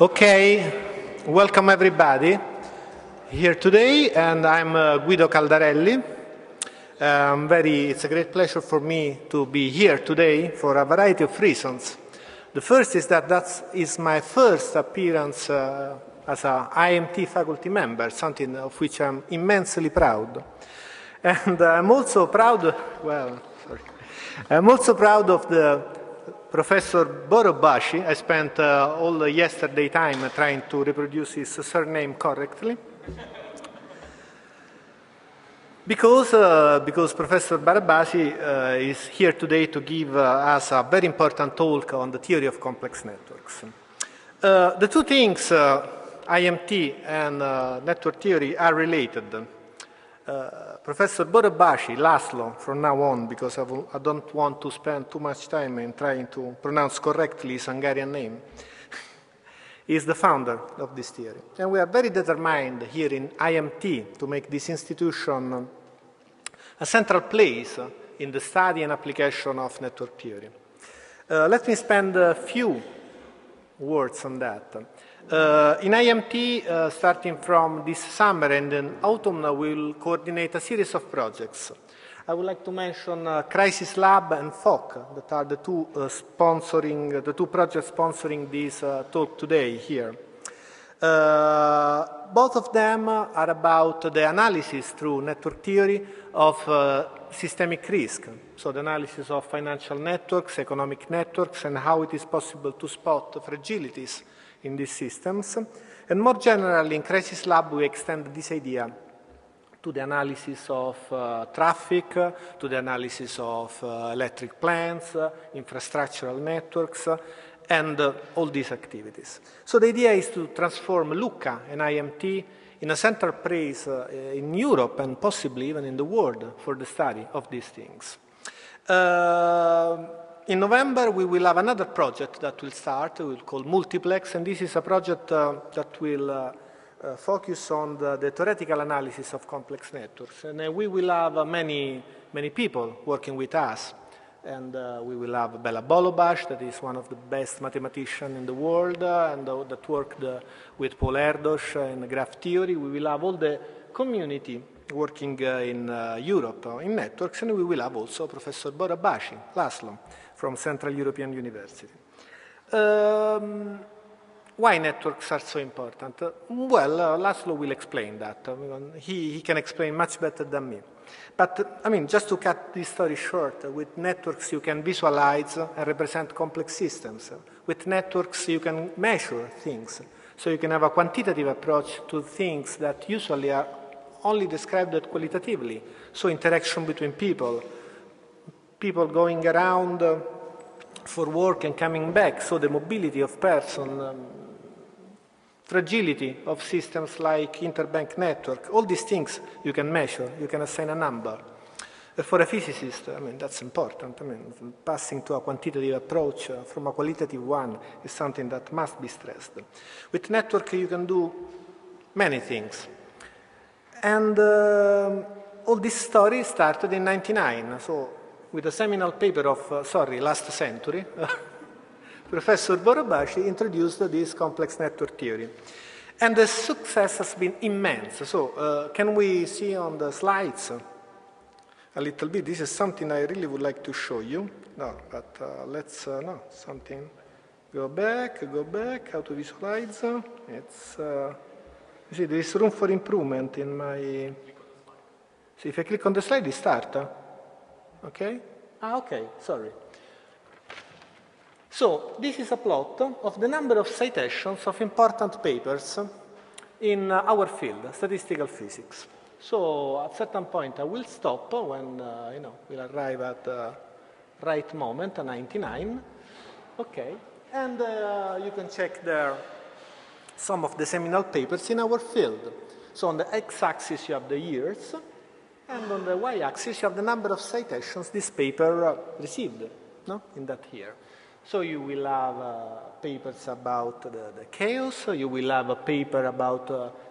Okay, welcome everybody here today, and I'm Guido Caldarelli. It's a great pleasure for me to be here today for a variety of reasons. The first is that is my first appearance as an IMT faculty member, something of which I'm immensely proud. And I'm also proud of the Professor Barabási. I spent all the yesterday time trying to reproduce his surname correctly. Because Professor Barabási is here today to give us a very important talk on the theory of complex networks. The two things, IMT and network theory, are related. Professor Barabási, László, from now on, because I don't want to spend too much time in trying to pronounce correctly his Hungarian name, is the founder of this theory. And we are very determined here in IMT to make this institution a central place in the study and application of network theory. Let me spend a few words on that. In IMT, starting from this summer and in autumn, we will coordinate a series of projects. I would like to mention Crisis Lab and FOC, that are the two projects sponsoring this talk today here. Both of them are about the analysis through network theory of systemic risk, so the analysis of financial networks, economic networks, and how it is possible to spot fragilities in these systems. And more generally, in Crisis Lab, we extend this idea to the analysis of traffic, to the analysis of electric plants, infrastructural networks, and all these activities. So the idea is to transform Lucca and IMT in a central place in Europe and possibly even in the world for the study of these things. In November, we will have another project that will start, we will call Multiplex, and this is a project that will focus on the theoretical analysis of complex networks. And we will have many people working with us. And we will have Bela Bolobash, that is one of the best mathematicians in the world, and that worked with Paul Erdos in graph theory. We will have all the community working in Europe in networks, and we will have also Professor Barabási, László, from Central European University. Why networks are so important? Well, László will explain that. He can explain much better than me. But, just to cut this story short, with networks you can visualize and represent complex systems. With networks you can measure things. So you can have a quantitative approach to things that usually are only described qualitatively. So interaction between people going around for work and coming back. So the mobility of person, fragility of systems like interbank network, all these things you can measure, you can assign a number. For a physicist, that's important. Passing to a quantitative approach from a qualitative one is something that must be stressed. With network, you can do many things. And all this story started in 1999, so with a seminal paper of, last century, Professor Barabási introduced this complex network theory. And the success has been immense. So can we see on the slides a little bit? This is something I really would like to show you. No, but let's, something. Go back, how to visualize. It's, you see, there is room for improvement in my, see, if I click on the slide, it starts. Okay? Okay, sorry. So this is a plot of the number of citations of important papers in our field, statistical physics. So at a certain point I will stop when we'll arrive at the right moment, 99. Okay, and you can check there some of the seminal papers in our field. So on the x-axis you have the years, and on the y-axis you have the number of citations this paper received in that year. So you will have papers about the chaos, you will have a paper about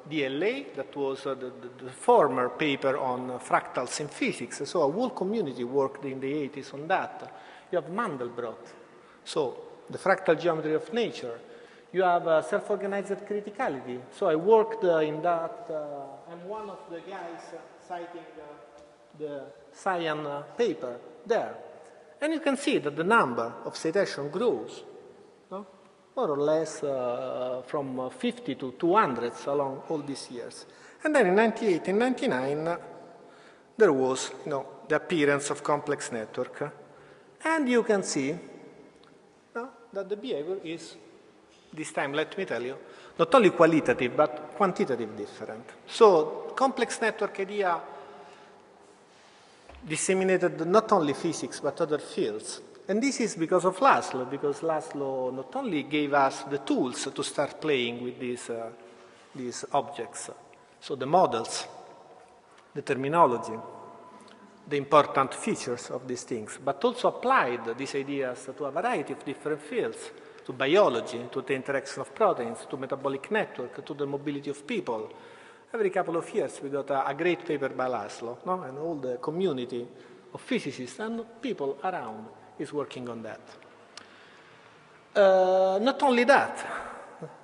DLA, that was the former paper on fractals in physics. So a whole community worked in the 80s on that. You have Mandelbrot, so the fractal geometry of nature. You have self-organized criticality. So I worked in that. I'm one of the guys citing the science paper there. And you can see that the number of citations grows, no? More or less from 50 to 200 along all these years. And then in 98 and 99, there was the appearance of complex network. And you can see that the behavior is, this time let me tell you, not only qualitative but quantitative different. So complex network idea disseminated not only physics but other fields. And this is because of László, because László not only gave us the tools to start playing with these objects, so the models, the terminology, the important features of these things, but also applied these ideas to a variety of different fields, to biology, to the interaction of proteins, to metabolic network, to the mobility of people. Every couple of years we got a great paper by László, no? And all the community of physicists and people around is working on that. Not only that,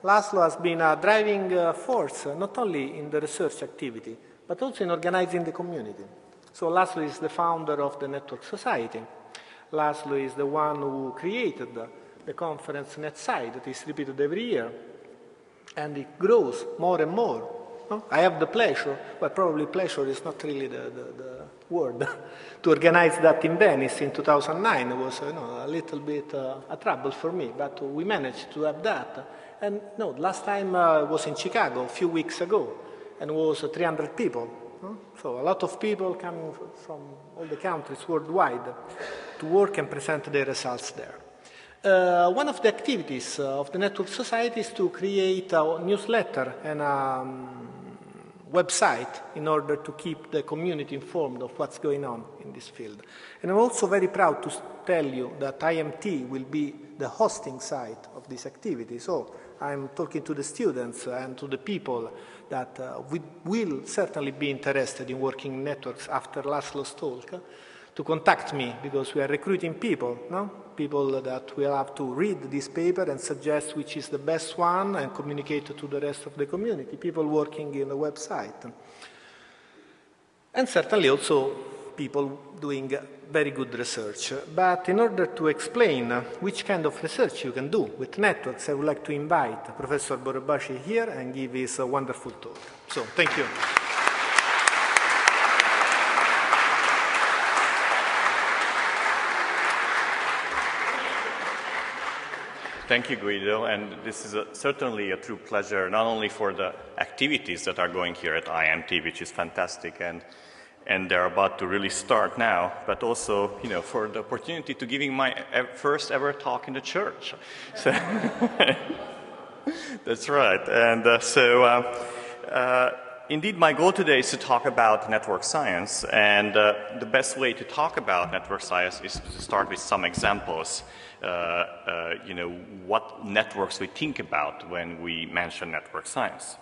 László has been a driving force, not only in the research activity, but also in organizing the community. So László is the founder of the Network Society. László is the one who created the conference NetSci that is repeated every year, and it grows more and more. No? I have the pleasure, but probably pleasure is not really the word, to organize that in Venice in 2009. It was a little bit a trouble for me, but we managed to have that. And last time was in Chicago a few weeks ago, and it was 300 people. So a lot of people coming from all the countries worldwide to work and present their results there. One of the activities of the Network Society is to create a newsletter and a website in order to keep the community informed of what's going on in this field. And I'm also very proud to tell you that IMT will be the hosting site of this activity. So I'm talking to the students and to the people that will certainly be interested in working in networks after László's talk to contact me, because we are recruiting people, people that will have to read this paper and suggest which is the best one and communicate to the rest of the community, people working in the website. And certainly also people doing very good research. But in order to explain which kind of research you can do with networks, I would like to invite Professor Barabási here and give his wonderful talk. So, thank you. Thank you, Guido, and this is certainly a true pleasure, not only for the activities that are going here at IMT, which is fantastic, and they're about to really start now, but also, for the opportunity to giving my first ever talk in the church. So that's right, and indeed, my goal today is to talk about network science, and the best way to talk about network science is to start with some examples. What networks we think about when we mention network science.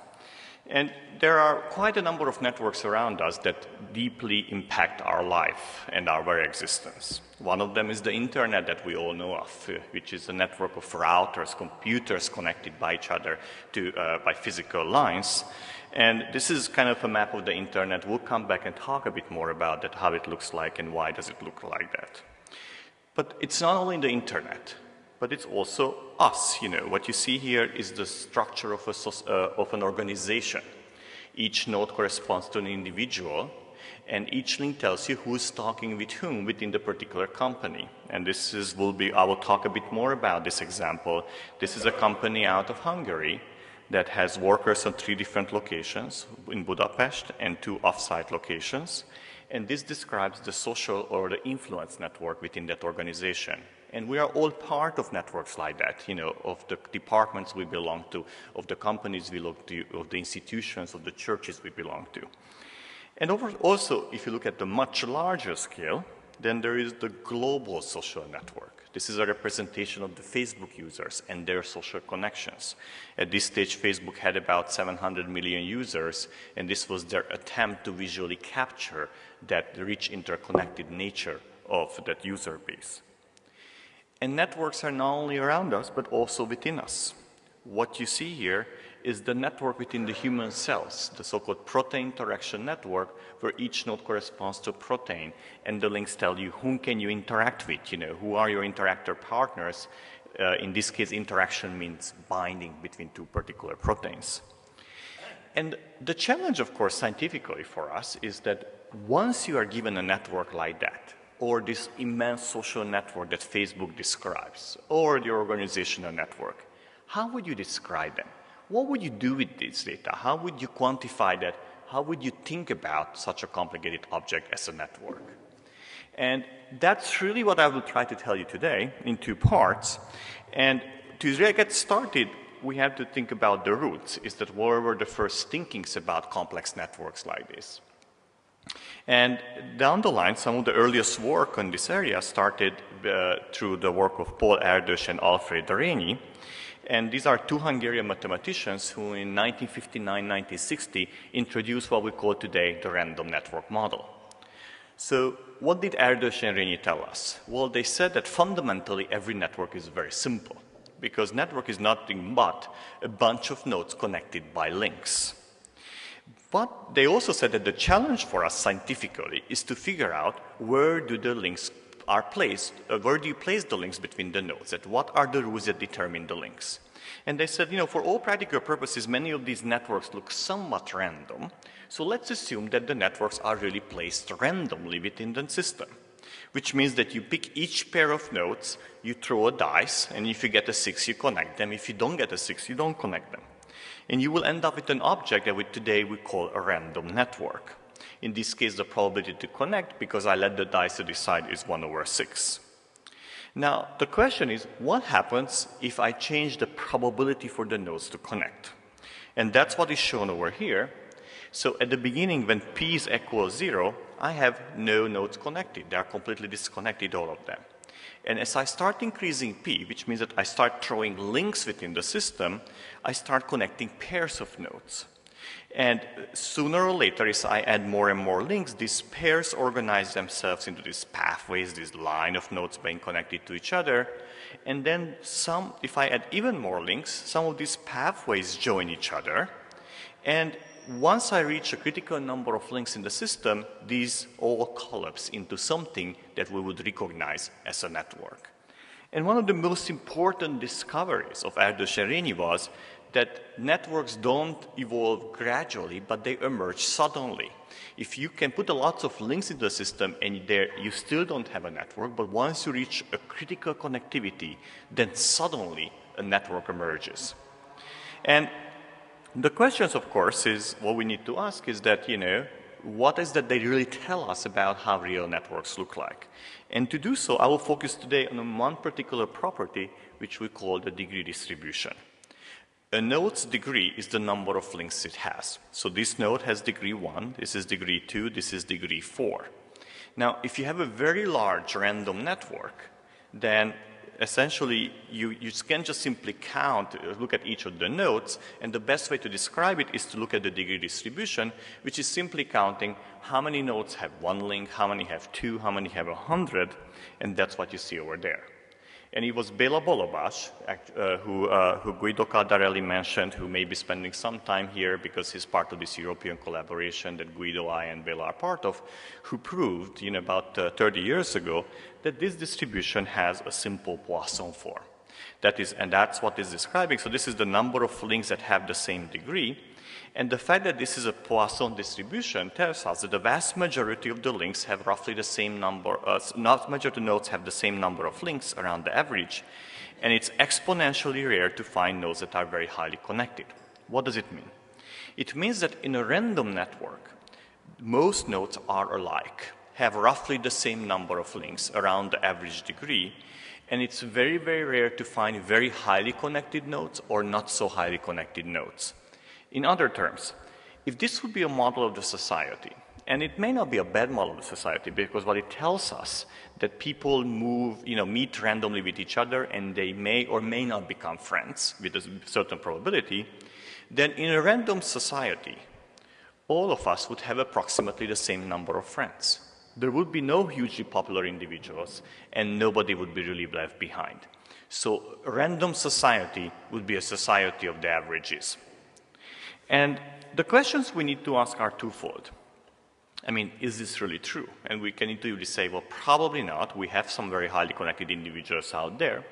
And there are quite a number of networks around us that deeply impact our life and our very existence. One of them is the internet that we all know of, which is a network of routers, computers connected by each other by physical lines. And this is kind of a map of the internet. We'll come back and talk a bit more about that, how it looks like and why does it look like that. But it's not only the internet, but it's also us. What you see here is the structure of an organization. Each node corresponds to an individual, and each link tells you who's talking with whom within the particular company. And I will talk a bit more about this example. This is a company out of Hungary that has workers on 3 different locations in Budapest and 2 off-site locations. And this describes the social or the influence network within that organization. And we are all part of networks like that, of the departments we belong to, of the companies we belong to, of the institutions, of the churches we belong to. And also, if you look at the much larger scale, then there is the global social network. This is a representation of the Facebook users and their social connections. At this stage, Facebook had about 700 million users, and this was their attempt to visually capture that rich interconnected nature of that user base. And networks are not only around us, but also within us. What you see here is the network within the human cells, the so-called protein interaction network, where each node corresponds to a protein, and the links tell you whom can you interact with, who are your interactor partners. In this case, interaction means binding between two particular proteins. And the challenge, of course, scientifically for us is that once you are given a network like that, or this immense social network that Facebook describes, or the organizational network, how would you describe them? What would you do with this data? How would you quantify that? How would you think about such a complicated object as a network? And that's really what I will try to tell you today in two parts. And to really get started, we have to think about the roots. Is that what were the first thinkings about complex networks like this? And down the line, some of the earliest work on this area started through the work of Paul Erdős and Alfred Rényi. And these are two Hungarian mathematicians who in 1959-1960 introduced what we call today the random network model. So what did Erdős and Rényi tell us? Well, they said that fundamentally every network is very simple, because network is nothing but a bunch of nodes connected by links. But they also said that the challenge for us scientifically is to figure out where do the links are placed, where do you place the links between the nodes, and what are the rules that determine the links. And they said, for all practical purposes, many of these networks look somewhat random, so let's assume that the networks are really placed randomly within the system, which means that you pick each pair of nodes, you throw a dice, and if you get a 6, you connect them. If you don't get a 6, you don't connect them. And you will end up with an object that today we call a random network. In this case, the probability to connect, because I let the dice to decide, is 1/6. Now, the question is, what happens if I change the probability for the nodes to connect? And that's what is shown over here. So at the beginning, when p is equal 0, I have no nodes connected. They are completely disconnected, all of them. And as I start increasing p, which means that I start throwing links within the system, I start connecting pairs of nodes. And sooner or later, as I add more and more links, these pairs organize themselves into these pathways, this line of nodes being connected to each other. And then if I add even more links, some of these pathways join each other. And once I reach a critical number of links in the system, these all collapse into something that we would recognize as a network. And one of the most important discoveries of Erdős and Rényi was that networks don't evolve gradually, but they emerge suddenly. If you can put a lot of links into the system and you still don't have a network, but once you reach a critical connectivity, then suddenly a network emerges. And the questions, of course, is what we need to ask is that, what is that they really tell us about how real networks look like? And to do so, I will focus today on one particular property, which we call the degree distribution. A node's degree is the number of links it has. So this node has degree 1, this is degree 2, this is degree 4. Now, if you have a very large random network, then essentially you can just simply look at each of the nodes, and the best way to describe it is to look at the degree distribution, which is simply counting how many nodes have 1 link, how many have 2, how many have 100, and that's what you see over there. And it was Béla Barabási, who Guido Caldarelli mentioned, who may be spending some time here because he's part of this European collaboration that Guido, I, and Béla are part of, who proved, about 30 years ago, that this distribution has a simple Poisson form. And that's what it's describing. So this is the number of links that have the same degree. And the fact that this is a Poisson distribution tells us that the vast majority of the links have roughly the same number, not majority of the nodes have the same number of links around the average, and it's exponentially rare to find nodes that are very highly connected. What does it mean? It means that in a random network, most nodes are alike, have roughly the same number of links around the average degree, and it's very, very rare to find very highly connected nodes or not so highly connected nodes. In other terms, if this would be a model of the society, and it may not be a bad model of the society because what it tells us that people meet randomly with each other and they may or may not become friends with a certain probability, then in a random society, all of us would have approximately the same number of friends. There would be no hugely popular individuals and nobody would be really left behind. So a random society would be a society of the averages. And the questions we need to ask are twofold. I mean, is this really true? And we can intuitively say, well, probably not. We have some very highly connected individuals out there.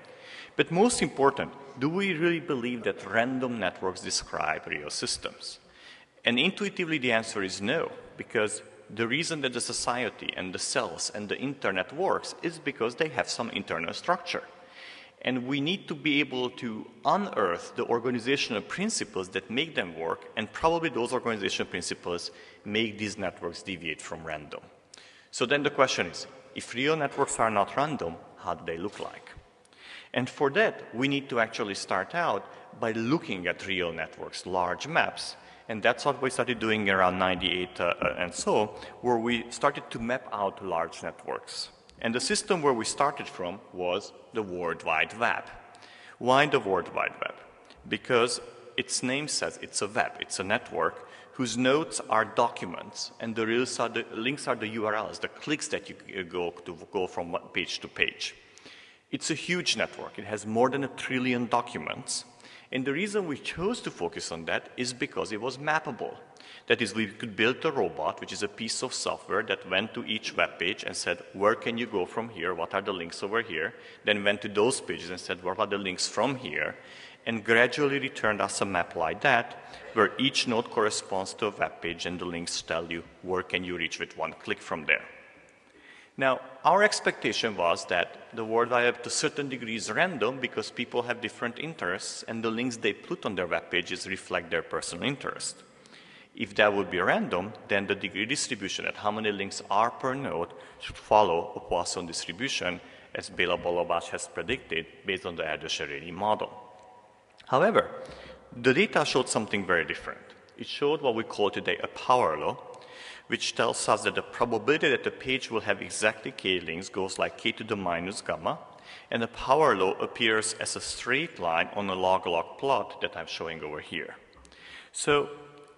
But most important, do we really believe that random networks describe real systems? And intuitively the answer is no, because the reason that the society and the cells and the internet works is because they have some internal structure. And we need to be able to unearth the organizational principles that make them work, and probably those organizational principles make these networks deviate from random. So then the question is, if real networks are not random, how do they look like? And for that, we need to actually start out by looking at real networks, large maps. And that's what we started doing around 98 and so, where we started to map out large networks. And the system where we started from was the World Wide Web. Why the World Wide Web? Because its name says it's a web, it's a network whose nodes are documents, and the links are the URLs, the clicks that you go from page to page. It's a huge network. It has more than 1 trillion documents. And the reason we chose to focus on that is because it was mappable. That is, we could build a robot, which is a piece of software that went to each web page and said, where can you go from here? What are the links over here? Then went to those pages and said, what are the links from here? And gradually returned us a map like that, where each node corresponds to a web page and the links tell you where can you reach with one click from there. Now, our expectation was that the World Wide Web to a certain degree is random because people have different interests and the links they put on their web pages reflect their personal interest. If that would be random, then the degree distribution at how many links are per node should follow a Poisson distribution, as Béla Balázs has predicted based on the Erdős-Erényi model. However, the data showed something very different. It showed what we call today a power law, which tells us that the probability that the page will have exactly k links goes like k to the minus gamma, and the power law appears as a straight line on a log-log plot that I'm showing over here. So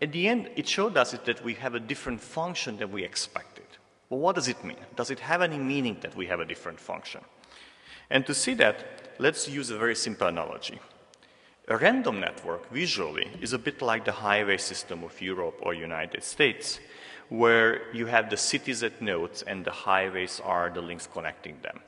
at the end, it showed us that we have a different function than we expected. Well, what does it mean? Does it have any meaning that we have a different function? And to see that, let's use a very simple analogy. A random network, visually, is a bit like the highway system of Europe or United States, where you have the cities at nodes and the highways are the links connecting them.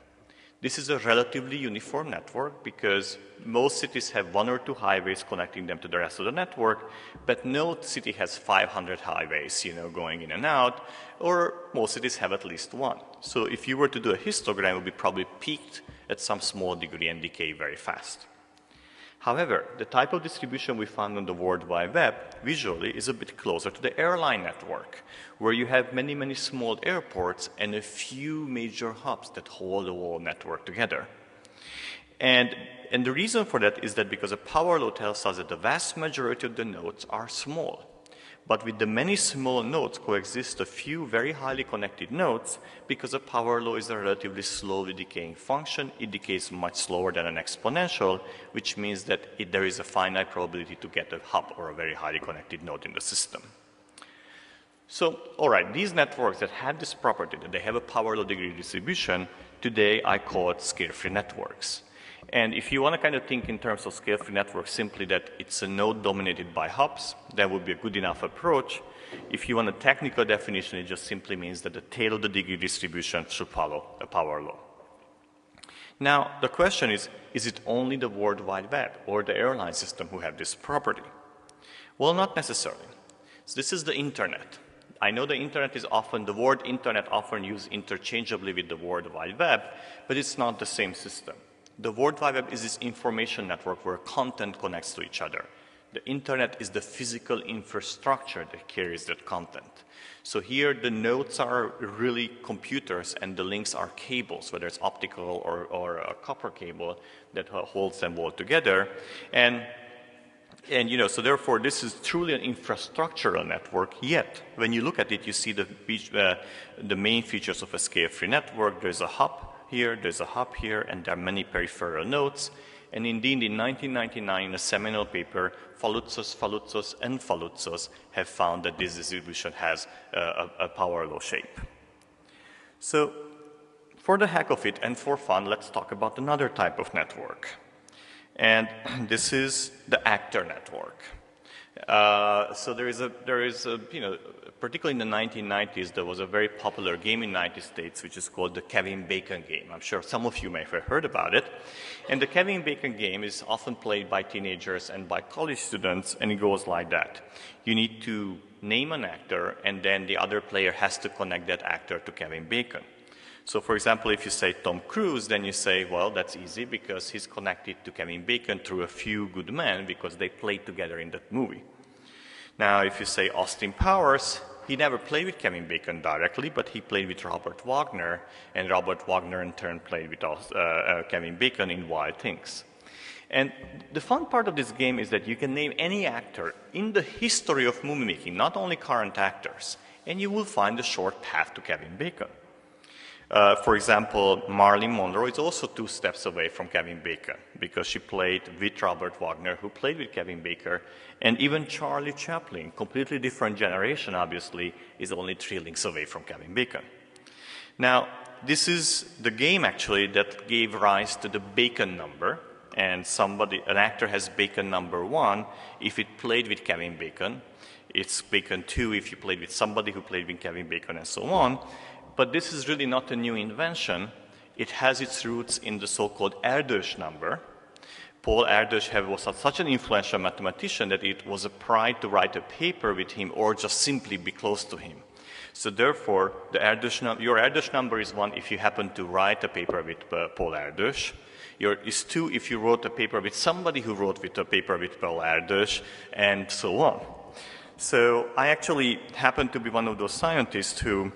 This is a relatively uniform network because most cities have 1 or 2 highways connecting them to the rest of the network, but no city has 500 highways, going in and out, or most cities have at least 1. So if you were to do a histogram, it would be probably peaked at some small degree and decay very fast. However, the type of distribution we found on the World Wide Web visually is a bit closer to the airline network, where you have many, many small airports and a few major hubs that hold the whole network together. And the reason for that is that because a power law tells us that the vast majority of the nodes are small. But with the many small nodes coexist a few very highly connected nodes because a power law is a relatively slowly decaying function. It decays much slower than an exponential, which means that there is a finite probability to get a hub or a very highly connected node in the system. So, all right, these networks that have this property, that they have a power law degree distribution, today I call it scale-free networks. And if you want to kind of think in terms of scale-free networks simply that it's a node dominated by hubs, that would be a good enough approach. If you want a technical definition, it just simply means that the tail of the degree distribution should follow a power law. Now, the question is it only the World Wide Web or the airline system who have this property? Well, not necessarily. So this is the internet. I know the internet is often, the word internet often used interchangeably with the World Wide Web, but it's not the same system. The World Wide Web is this information network where content connects to each other. The internet is the physical infrastructure that carries that content. So here the nodes are really computers and the links are cables, whether it's optical or a copper cable that holds them all together. And so therefore this is truly an infrastructural network, yet when you look at it, you see the main features of a scale-free network. There's a hub here, there's a hub here, and there are many peripheral nodes. And indeed, in 1999, in a seminal paper, Falutzos, and Falutzos have found that this distribution has a power law shape. So, for the heck of it and for fun, let's talk about another type of network. And this is the actor network. So there is a, you know, particularly in the 1990s, there was a very popular game in the United States, which is called the Kevin Bacon game. I'm sure some of you may have heard about it. And the Kevin Bacon game is often played by teenagers and by college students, and it goes like that. You need to name an actor, and then the other player has to connect that actor to Kevin Bacon. So for example, if you say Tom Cruise, then you say, well, that's easy because he's connected to Kevin Bacon through A Few Good Men because they played together in that movie. Now, if you say Austin Powers, he never played with Kevin Bacon directly, but he played with Robert Wagner, and Robert Wagner in turn played with Kevin Bacon in Wild Things. And the fun part of this game is that you can name any actor in the history of movie making, not only current actors, and you will find a short path to Kevin Bacon. For example, Marilyn Monroe is also 2 steps away from Kevin Bacon because she played with Robert Wagner, who played with Kevin Bacon, and even Charlie Chaplin, completely different generation, obviously, is only 3 links away from Kevin Bacon. Now, this is the game, actually, that gave rise to the Bacon number, and an actor has Bacon number 1 if it played with Kevin Bacon. It's Bacon 2 if you played with somebody who played with Kevin Bacon, and so on. But this is really not a new invention. It has its roots in the so-called Erdős number. Paul Erdős was such an influential mathematician that it was a pride to write a paper with him or just simply be close to him. So therefore, your Erdős number is 1 if you happen to write a paper with Paul Erdős. Is 2 if you wrote a paper with somebody who wrote a paper with Paul Erdős, and so on. So I actually happen to be one of those scientists who,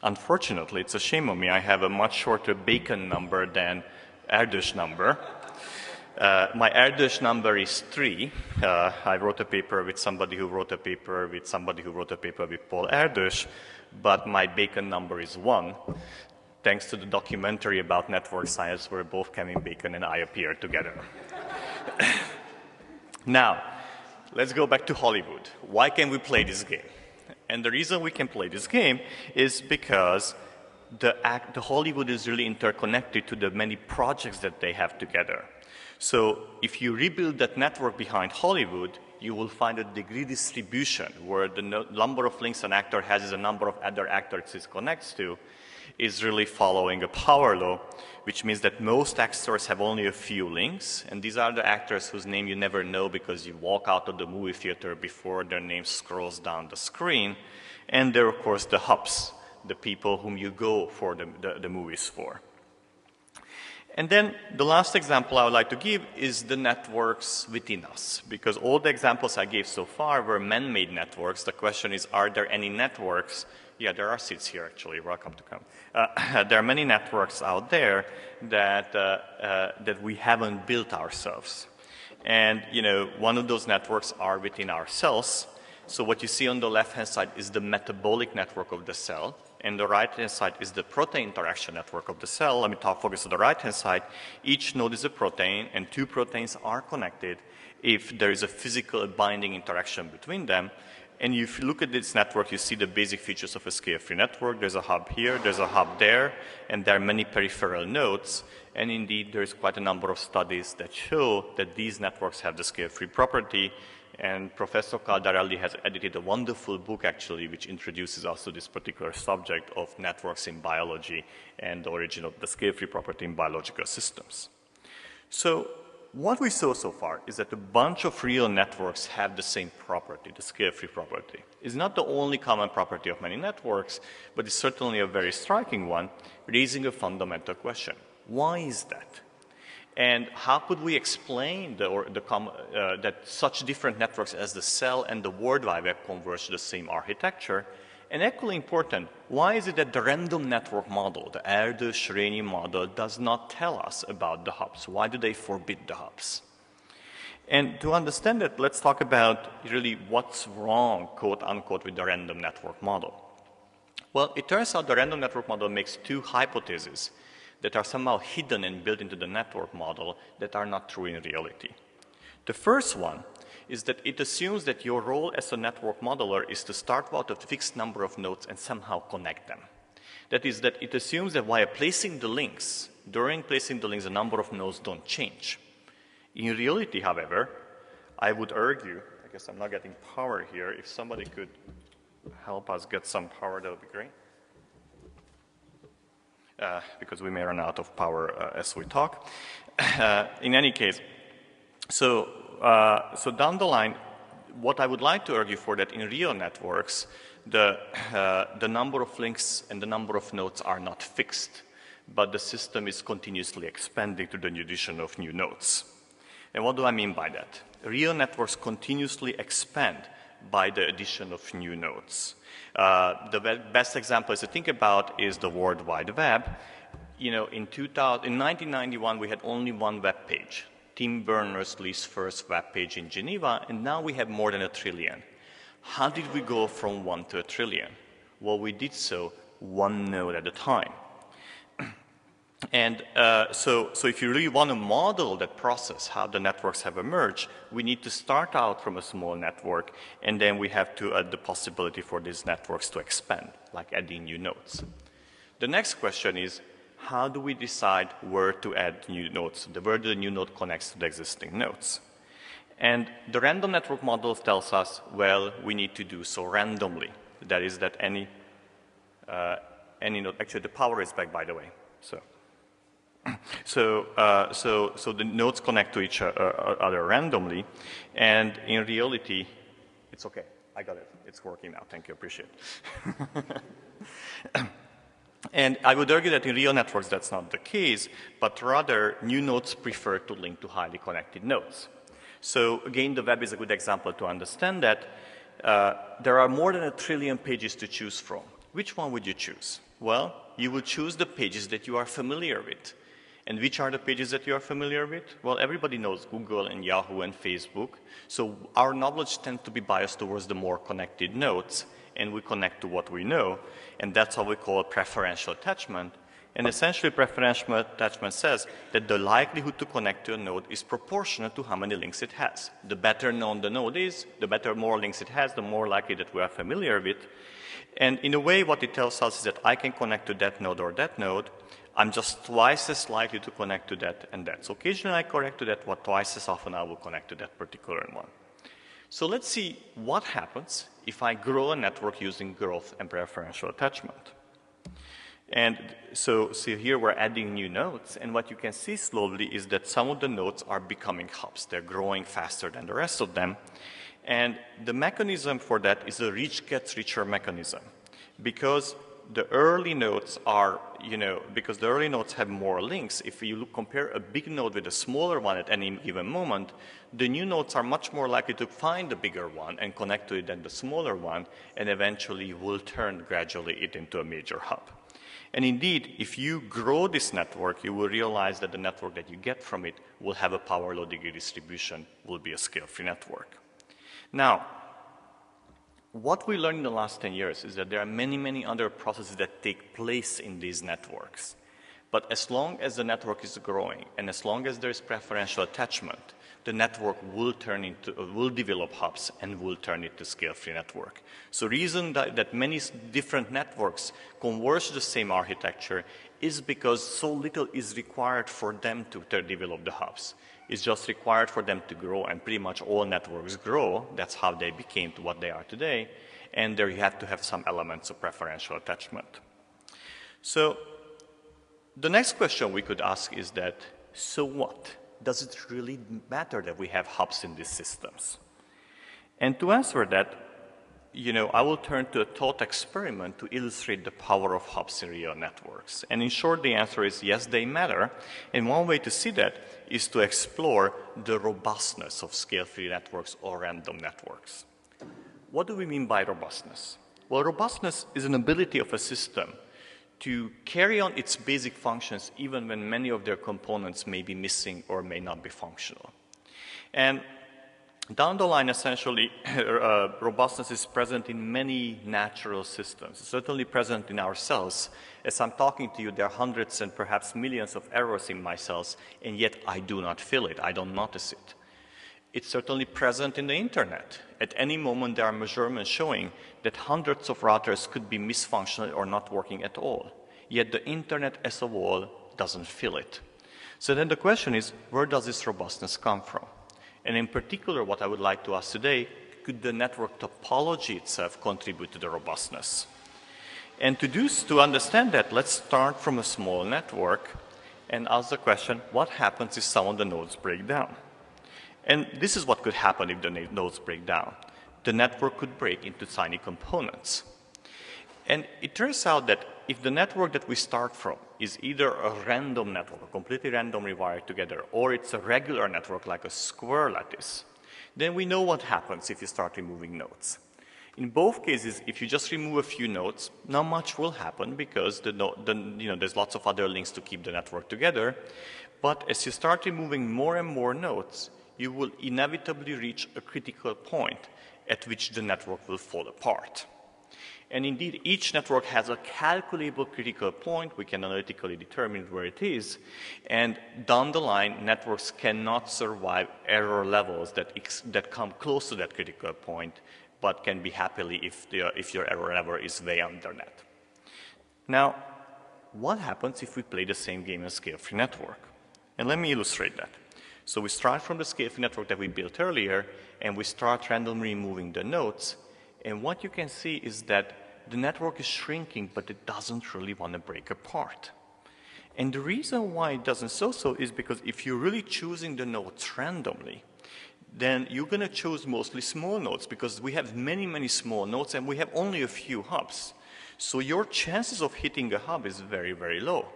unfortunately, it's a shame on me, I have a much shorter Bacon number than Erdős number. My Erdős number is 3. I wrote a paper with somebody who wrote a paper with somebody who wrote a paper with Paul Erdős, but my Bacon number is 1, thanks to the documentary about network science where both Kevin Bacon and I appeared together. Now, let's go back to Hollywood. Why can we play this game? And the reason we can play this game is because the Hollywood is really interconnected to the many projects that they have together. So if you rebuild that network behind Hollywood, you will find a degree distribution where the number of links an actor has is the number of other actors it connects to, is really following a power law, which means that most actors have only a few links, and these are the actors whose name you never know because you walk out of the movie theater before their name scrolls down the screen, and they're, of course, the hubs, the people whom you go for the movies for. And then the last example I would like to give is the networks within us, because all the examples I gave so far were man-made networks. The question is, are there any networks? Yeah, there are seats here, actually. Welcome to come. There are many networks out there that, that we haven't built ourselves. And, you know, one of those networks are within our cells. So what you see on the left-hand side is the metabolic network of the cell, and the right-hand side is the protein interaction network of the cell. Let me focus on the right-hand side. Each node is a protein, and 2 proteins are connected if there is a physical binding interaction between them. And if you look at this network, you see the basic features of a scale-free network. There's a hub here, there's a hub there, and there are many peripheral nodes. And indeed, there's quite a number of studies that show that these networks have the scale-free property. And Professor Caldarelli has edited a wonderful book, actually, which introduces us to this particular subject of networks in biology and the origin of the scale-free property in biological systems. So what we saw so far is that a bunch of real networks have the same property, the scale-free property. It's not the only common property of many networks, but it's certainly a very striking one, raising a fundamental question. Why is that? And how could we explain that such different networks as the cell and the World Wide Web converge to the same architecture? And equally important, why is it that the random network model, the Erdős-Rényi model, does not tell us about the hubs? Why do they forbid the hubs? And to understand that, let's talk about really what's wrong, quote unquote, with the random network model. Well, it turns out the random network model makes 2 hypotheses that are somehow hidden and built into the network model that are not true in reality. The first one is that it assumes that your role as a network modeler is to start out a fixed number of nodes and somehow connect them. That is, that it assumes that while placing the links, during placing the links, the number of nodes don't change. In reality, however, I would argue, I guess I'm not getting power here, if somebody could help us get some power, that would be great. Because we may run out of power as we talk. In any case, so down the line, what I would like to argue for that in real networks, the number of links and the number of nodes are not fixed, but the system is continuously expanding to the addition of new nodes. And what do I mean by that? Real networks continuously expand by the addition of new nodes. The best example to think about is the World Wide Web. You know, in 1991, we had only one web page, Tim Berners-Lee's first web page in Geneva, and now we have more than 1 trillion. How did we go from 1 to 1 trillion? Well, we did so one node at a time. And so if you really want to model that process, how the networks have emerged, we need to start out from a small network, and then we have to add the possibility for these networks to expand, like adding new nodes. The next question is, how do we decide where to add new nodes, where the new node connects to the existing nodes? And the random network model tells us, well, we need to do so randomly. That is that any node, actually the power is back, by the way. So the nodes connect to each other randomly, and in reality, it's okay. I got it. It's working now. Thank you. Appreciate it. And I would argue that in real networks that's not the case, but rather new nodes prefer to link to highly connected nodes. So again, the web is a good example to understand that. There are more than 1 trillion pages to choose from. Which one would you choose? Well, you would choose the pages that you are familiar with. And which are the pages that you are familiar with? Well, everybody knows Google and Yahoo and Facebook. So our knowledge tends to be biased towards the more connected nodes, and we connect to what we know. And that's how we call preferential attachment. And essentially, preferential attachment says that the likelihood to connect to a node is proportional to how many links it has. The better known the node is, the more links it has, the more likely that we are familiar with. And in a way, what it tells us is that I can connect to that node or that node. I'm just twice as likely to connect to that and that. So occasionally I connect to that, but twice as often I will connect to that particular one. So let's see what happens if I grow a network using growth and preferential attachment. And so here we're adding new nodes, and what you can see slowly is that some of the nodes are becoming hubs. They're growing faster than the rest of them. And the mechanism for that is a rich gets richer mechanism. Because the early nodes are, because the early nodes have more links, if you compare a big node with a smaller one at any given moment, the new nodes are much more likely to find the bigger one and connect to it than the smaller one, and eventually will turn gradually it into a major hub. And indeed, if you grow this network, you will realize that the network that you get from it will have a power law degree distribution, will be a scale-free network. Now, what we learned in the last 10 years is that there are many, many other processes that take place in these networks. But as long as the network is growing, and as long as there is preferential attachment, the network will develop hubs and will turn it to scale-free network. So the reason that many different networks converge to the same architecture is because so little is required for them to develop the hubs. It's just required for them to grow, and pretty much all networks grow. That's how they became to what they are today. And there you have to have some elements of preferential attachment. So the next question we could ask is that, so what? Does it really matter that we have hubs in these systems? And to answer that, I will turn to a thought experiment to illustrate the power of hubs in real networks. And in short, the answer is yes, they matter. And one way to see that is to explore the robustness of scale-free networks or random networks. What do we mean by robustness? Well, robustness is an ability of a system to carry on its basic functions even when many of their components may be missing or may not be functional. And down the line, essentially, robustness is present in many natural systems. It's certainly present in our cells. As I'm talking to you, there are hundreds and perhaps millions of errors in my cells, and yet I do not feel it. I don't notice it. It's certainly present in the internet. At any moment, there are measurements showing that hundreds of routers could be misfunctional or not working at all. Yet the internet as a whole doesn't feel it. So then the question is, where does this robustness come from? And in particular, what I would like to ask today, could the network topology itself contribute to the robustness? And to understand that, let's start from a small network and ask the question, what happens if some of the nodes break down? And this is what could happen if the nodes break down. The network could break into tiny components. And it turns out that if the network that we start from is either a random network, a completely randomly wired together, or it's a regular network like a square lattice, then we know what happens if you start removing nodes. In both cases, if you just remove a few nodes, not much will happen because there's lots of other links to keep the network together. But as you start removing more and more nodes, you will inevitably reach a critical point at which the network will fall apart. And indeed, each network has a calculable critical point. We can analytically determine where it is. And down the line, networks cannot survive error levels that come close to that critical point, but can be happily if your error level is way under that. Now, what happens if we play the same game in a scale-free network? And let me illustrate that. So we start from the scale-free network that we built earlier, and we start randomly removing the nodes. And what you can see is that the network is shrinking, but it doesn't really want to break apart. And the reason why it doesn't so is because if you're really choosing the nodes randomly, then you're going to choose mostly small nodes because we have many, many small nodes and we have only a few hubs. So your chances of hitting a hub is very, very low.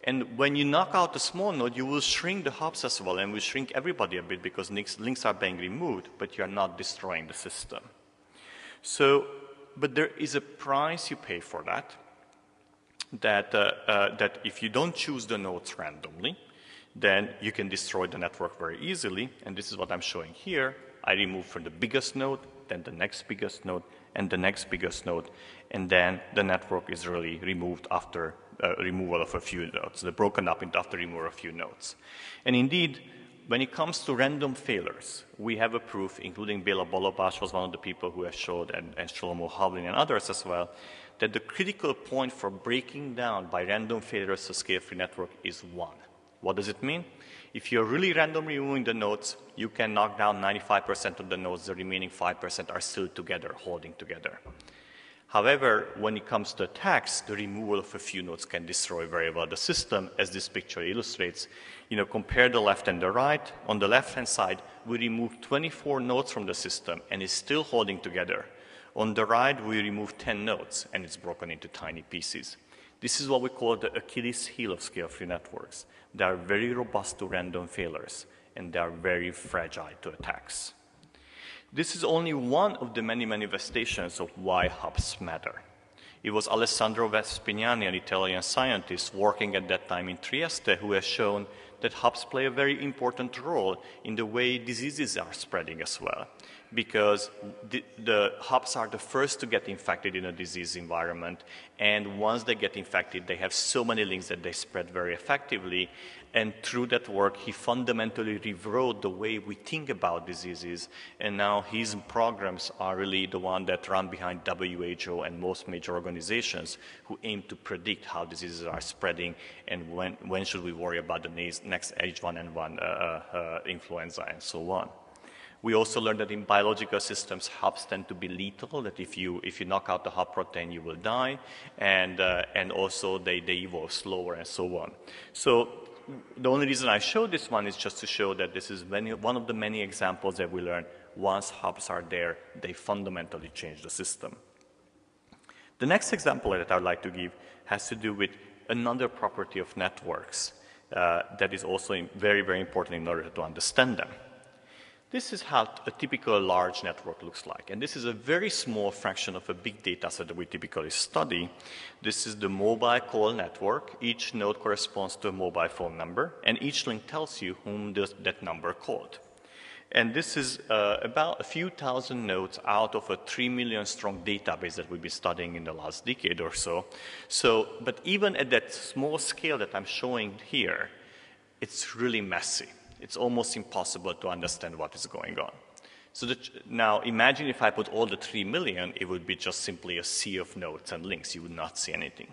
And when you knock out the small node, you will shrink the hubs as well and will shrink everybody a bit because links are being removed, but you're not destroying the system. So, but there is a price you pay for that, that if you don't choose the nodes randomly, then you can destroy the network very easily. And this is what I'm showing here. I remove from the biggest node, then the next biggest node, and the next biggest node. And then the network is really removed after removal of a few nodes. They're broken up into after removal of a few nodes. And indeed, when it comes to random failures, we have a proof, including Béla Balabás was one of the people who has showed, and Shlomo Havlin and others as well, that the critical point for breaking down by random failures a scale-free network is 1. What does it mean? If you're really randomly removing the nodes, you can knock down 95% of the nodes. The remaining 5% are still together, holding together. However, when it comes to attacks, the removal of a few nodes can destroy very well the system, as this picture illustrates. Compare the left and the right. On the left-hand side, we remove 24 nodes from the system, and it's still holding together. On the right, we remove 10 nodes, and it's broken into tiny pieces. This is what we call the Achilles heel of scale-free networks. They are very robust to random failures, and they are very fragile to attacks. This is only one of the many manifestations of why hubs matter. It was Alessandro Vespignani, an Italian scientist working at that time in Trieste, who has shown that hubs play a very important role in the way diseases are spreading as well. Because the hubs are the first to get infected in a disease environment, and once they get infected, they have so many links that they spread very effectively. And through that work, he fundamentally rewrote the way we think about diseases, and now his programs are really the one that run behind WHO and most major organizations who aim to predict how diseases are spreading and when should we worry about the next H1N1 influenza and so on. We also learned that in biological systems, hubs tend to be lethal, that if you knock out the hub protein, you will die, and also they evolve slower and so on. So the only reason I show this one is just to show that this is one of the many examples that we learn. Once hubs are there, they fundamentally change the system. The next example that I would like to give has to do with another property of networks that is also very, very important in order to understand them. This is how a typical large network looks like. And this is a very small fraction of a big data set that we typically study. This is the mobile call network. Each node corresponds to a mobile phone number, and each link tells you whom that number called. And this is about a few thousand nodes out of a 3 million strong database that we've been studying in the last decade or so. But even at that small scale that I'm showing here, it's really messy. It's almost impossible to understand what is going on. So now imagine if I put all the 3 million, it would be just simply a sea of nodes and links. You would not see anything.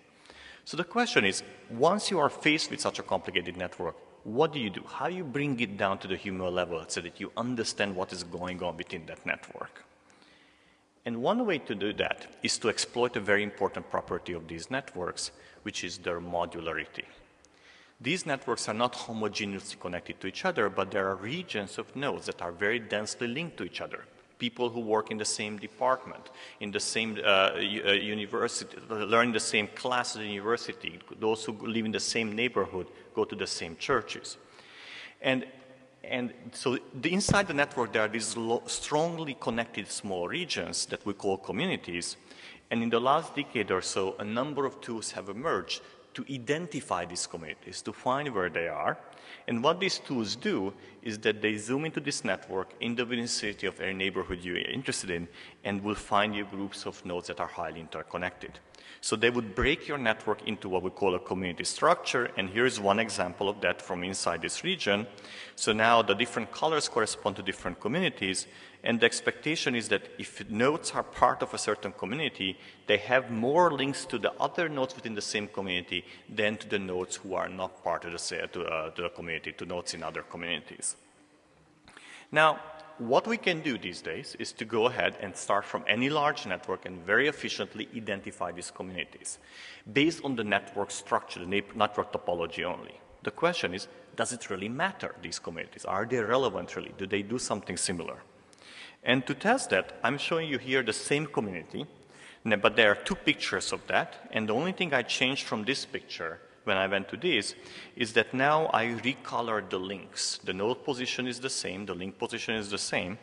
So the question is, once you are faced with such a complicated network, what do you do? How do you bring it down to the human level so that you understand what is going on within that network? And one way to do that is to exploit a very important property of these networks, which is their modularity. These networks are not homogeneously connected to each other, but there are regions of nodes that are very densely linked to each other. People who work in the same department, in the same university, learn the same class at the university, those who live in the same neighborhood, go to the same churches. And so inside the network, there are these strongly connected small regions that we call communities. And in the last decade or so, a number of tools have emerged to identify these communities, to find where they are. And what these tools do is that they zoom into this network in the vicinity of any neighborhood you're interested in and will find you groups of nodes that are highly interconnected. So they would break your network into what we call a community structure, and here's one example of that from inside this region. So now the different colors correspond to different communities, and the expectation is that if nodes are part of a certain community, they have more links to the other nodes within the same community than to the nodes who are not part of the community, to nodes in other communities. Now, what we can do these days is to go ahead and start from any large network and very efficiently identify these communities based on the network structure, the network topology only. The question is, does it really matter, these communities? Are they relevant really? Do they do something similar? And to test that, I'm showing you here the same community, but there are two pictures of that, and the only thing I changed from this picture when I went to this is that now I recolored the links. The node position is the same, the link position is the same,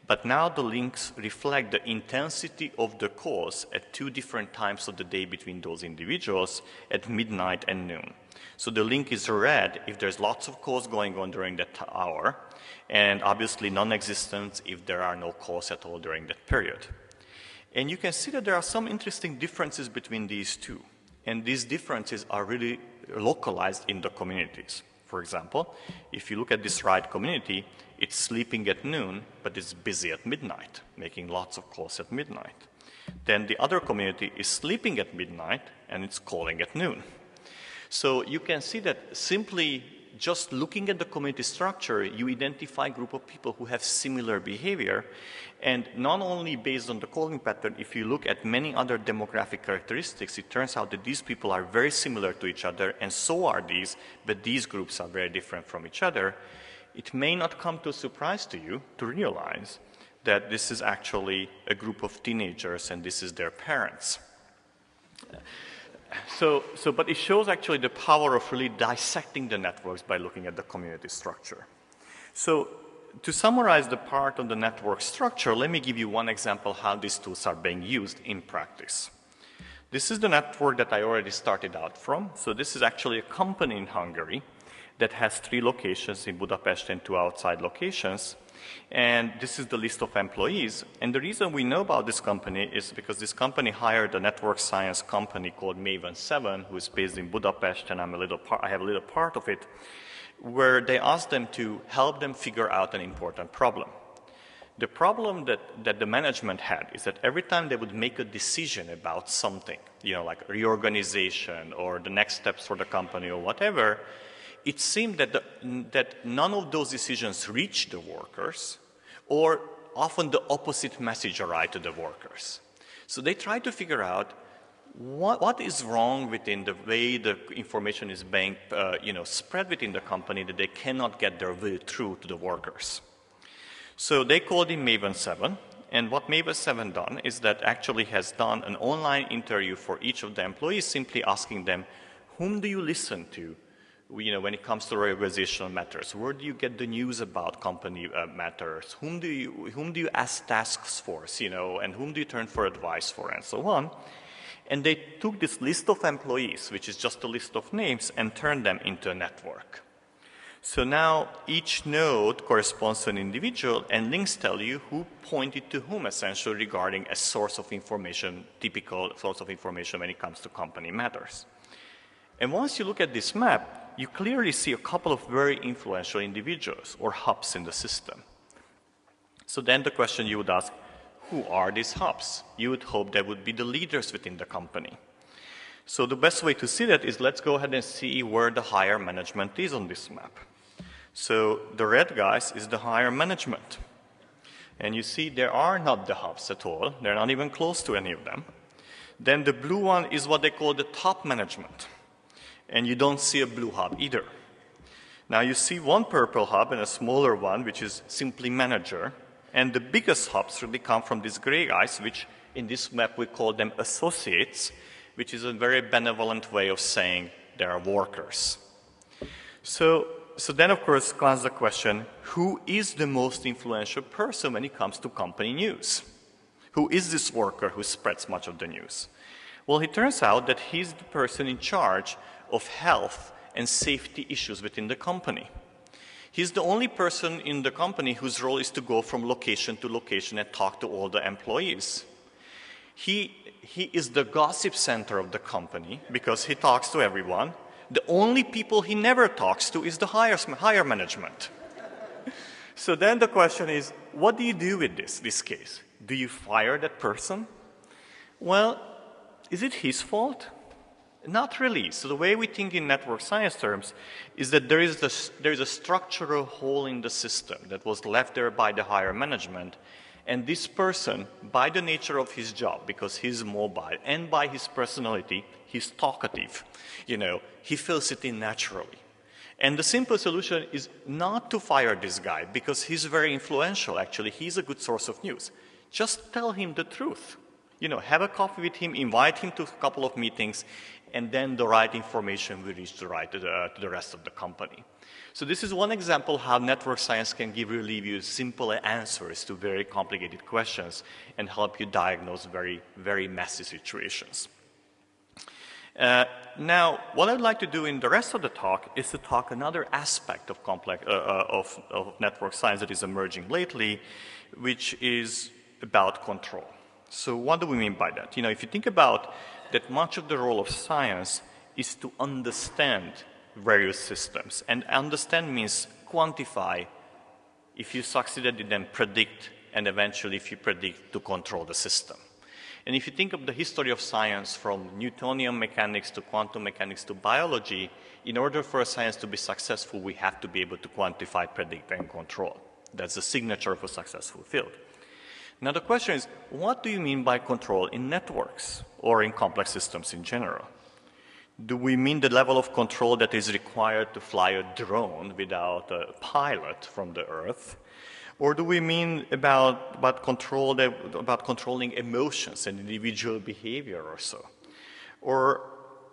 but now the links reflect the intensity of the calls at two different times of the day between those individuals at midnight and noon. So the link is red if there's lots of calls going on during that hour, and obviously non-existent if there are no calls at all during that period. And you can see that there are some interesting differences between these two. And these differences are really localized in the communities. For example, if you look at this right community, it's sleeping at noon, but it's busy at midnight, making lots of calls at midnight. Then the other community is sleeping at midnight, and it's calling at noon. So you can see that simply just looking at the community structure, you identify a group of people who have similar behavior. And not only based on the calling pattern, if you look at many other demographic characteristics, it turns out that these people are very similar to each other, and so are these, but these groups are very different from each other. It may not come to a surprise to you to realize that this is actually a group of teenagers and this is their parents. But it shows actually the power of really dissecting the networks by looking at the community structure. So to summarize the part of the network structure, let me give you one example how these tools are being used in practice. This is the network that I already started out from. So this is actually a company in Hungary that has 3 locations in Budapest and 2 outside locations. And this is the list of employees. And the reason we know about this company is because this company hired a network science company called Maven 7, who is based in Budapest, and I have a little part of it, where they asked them to help them figure out an important problem. The problem that the management had is that every time they would make a decision about something, like reorganization or the next steps for the company or whatever, it seemed that none of those decisions reached the workers, or often the opposite message arrived to the workers. So they tried to figure out what is wrong within the way the information is being spread within the company that they cannot get their will through to the workers. So they called in Maven 7, and what Maven 7 done is that actually has done an online interview for each of the employees, simply asking them, whom do you listen to when it comes to organizational matters? Where do you get the news about company matters? Whom do you ask tasks for, and whom do you turn for advice for, and so on? And they took this list of employees, which is just a list of names, and turned them into a network. So now each node corresponds to an individual, and links tell you who pointed to whom, essentially, regarding a source of information, typical source of information when it comes to company matters. And once you look at this map, you clearly see a couple of very influential individuals or hubs in the system. So then the question you would ask, who are these hubs? You would hope they would be the leaders within the company. So the best way to see that is let's go ahead and see where the higher management is on this map. So the red guys is the higher management. And you see there are not the hubs at all. They're not even close to any of them. Then the blue one is what they call the top management. And you don't see a blue hub either. Now you see one purple hub and a smaller one, which is simply manager. And the biggest hubs really come from these gray guys, which in this map we call them associates, which is a very benevolent way of saying they are workers. So then, of course, comes the question, who is the most influential person when it comes to company news? Who is this worker who spreads much of the news? Well, it turns out that he's the person in charge of health and safety issues within the company. He's the only person in the company whose role is to go from location to location and talk to all the employees. He is the gossip center of the company because he talks to everyone. The only people he never talks to is the higher management. So then the question is, what do you do with this case? Do you fire that person? Well, is it his fault? Not really. So the way we think in network science terms is that there is a structural hole in the system that was left there by the higher management. And this person, by the nature of his job, because he's mobile, and by his personality, he's talkative. You know, he fills it in naturally. And the simple solution is not to fire this guy, because he's very influential, actually. He's a good source of news. Just tell him the truth. You know, have a coffee with him, invite him to a couple of meetings, and then the right information will reach to the rest of the company. So this is one example how network science can really give you simple answers to very complicated questions and help you diagnose very, very messy situations. Now, what I'd like to do in the rest of the talk is to talk another aspect of network science that is emerging lately, which is about control. So what do we mean by that? You know, if you think about that, much of the role of science is to understand various systems. And understand means quantify. If you succeeded, then predict, and eventually if you predict, to control the system. And if you think of the history of science from Newtonian mechanics to quantum mechanics to biology, in order for a science to be successful, we have to be able to quantify, predict, and control. That's the signature of a successful field. Now the question is, what do you mean by control in networks or in complex systems in general? Do we mean the level of control that is required to fly a drone without a pilot from the Earth? Or do we mean about controlling emotions and individual behavior or so? Or,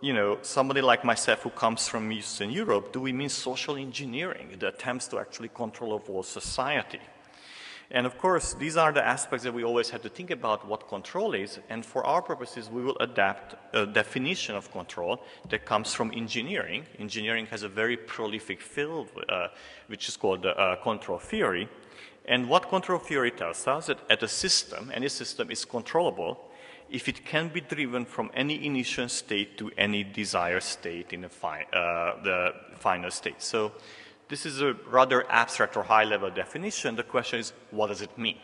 you know, somebody like myself who comes from Eastern Europe, do we mean social engineering, the attempts to actually control a whole society? And of course, these are the aspects that we always have to think about what control is, and for our purposes, we will adapt a definition of control that comes from engineering. Engineering has a very prolific field, which is called control theory. And what control theory tells us that at a system, any system is controllable if it can be driven from any initial state to any desired state in the final state. So this is a rather abstract or high-level definition. The question is, what does it mean?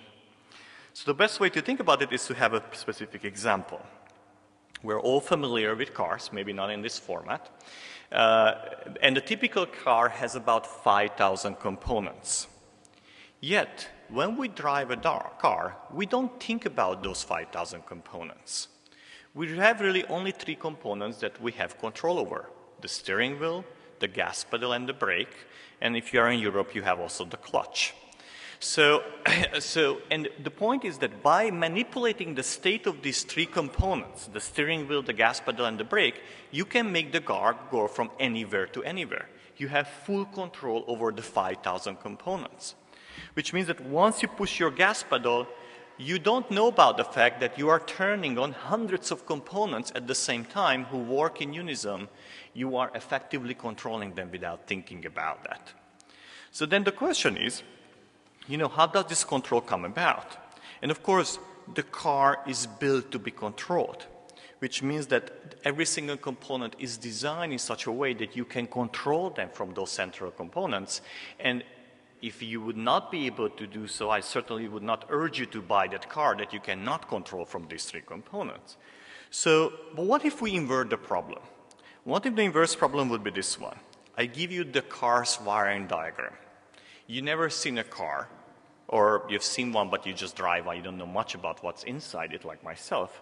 So the best way to think about it is to have a specific example. We're all familiar with cars, maybe not in this format. And a typical car has about 5,000 components. Yet, when we drive a car, we don't think about those 5,000 components. We have really only 3 components that we have control over: the steering wheel, the gas pedal, and the brake. And if you are in Europe, you have also the clutch. And the point is that by manipulating the state of these 3 components, the steering wheel, the gas pedal, and the brake, you can make the car go from anywhere to anywhere. You have full control over the 5,000 components. Which means that once you push your gas pedal, you don't know about the fact that you are turning on hundreds of components at the same time who work in unison. You are effectively controlling them without thinking about that. So then the question is, you know, how does this control come about? And of course, the car is built to be controlled, which means that every single component is designed in such a way that you can control them from those central components. And if you would not be able to do so, I certainly would not urge you to buy that car that you cannot control from these 3 components. So, but what if we invert the problem? What if the inverse problem would be this one? I give you the car's wiring diagram. You've never seen a car, or you've seen one but you just drive one, you don't know much about what's inside it, like myself.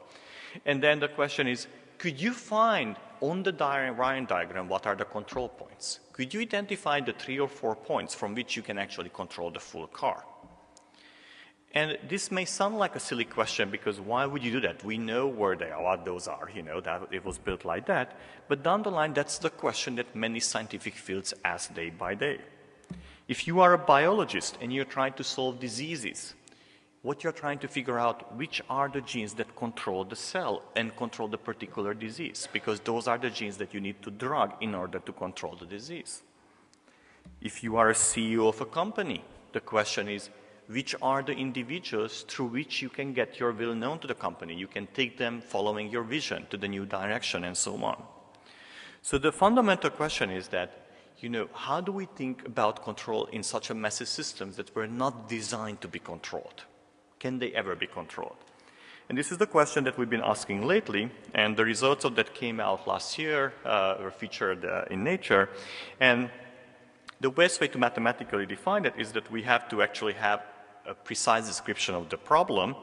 And then the question is, could you find on the wiring diagram what are the control points? Could you identify the 3 or 4 points from which you can actually control the full car? And this may sound like a silly question, because why would you do that? We know where they are, what those are, you know, that it was built like that. But down the line, that's the question that many scientific fields ask day by day. If you are a biologist and you're trying to solve diseases, what you're trying to figure out, which are the genes that control the cell and control the particular disease, because those are the genes that you need to drug in order to control the disease. If you are a CEO of a company, the question is, which are the individuals through which you can get your will known to the company? You can take them following your vision to the new direction and so on. So the fundamental question is that, you know, how do we think about control in such a massive systems that were not designed to be controlled? Can they ever be controlled? And this is the question that we've been asking lately, and the results of that came out last year, were featured in Nature. And the best way to mathematically define it is that we have to actually have a precise description of the problem.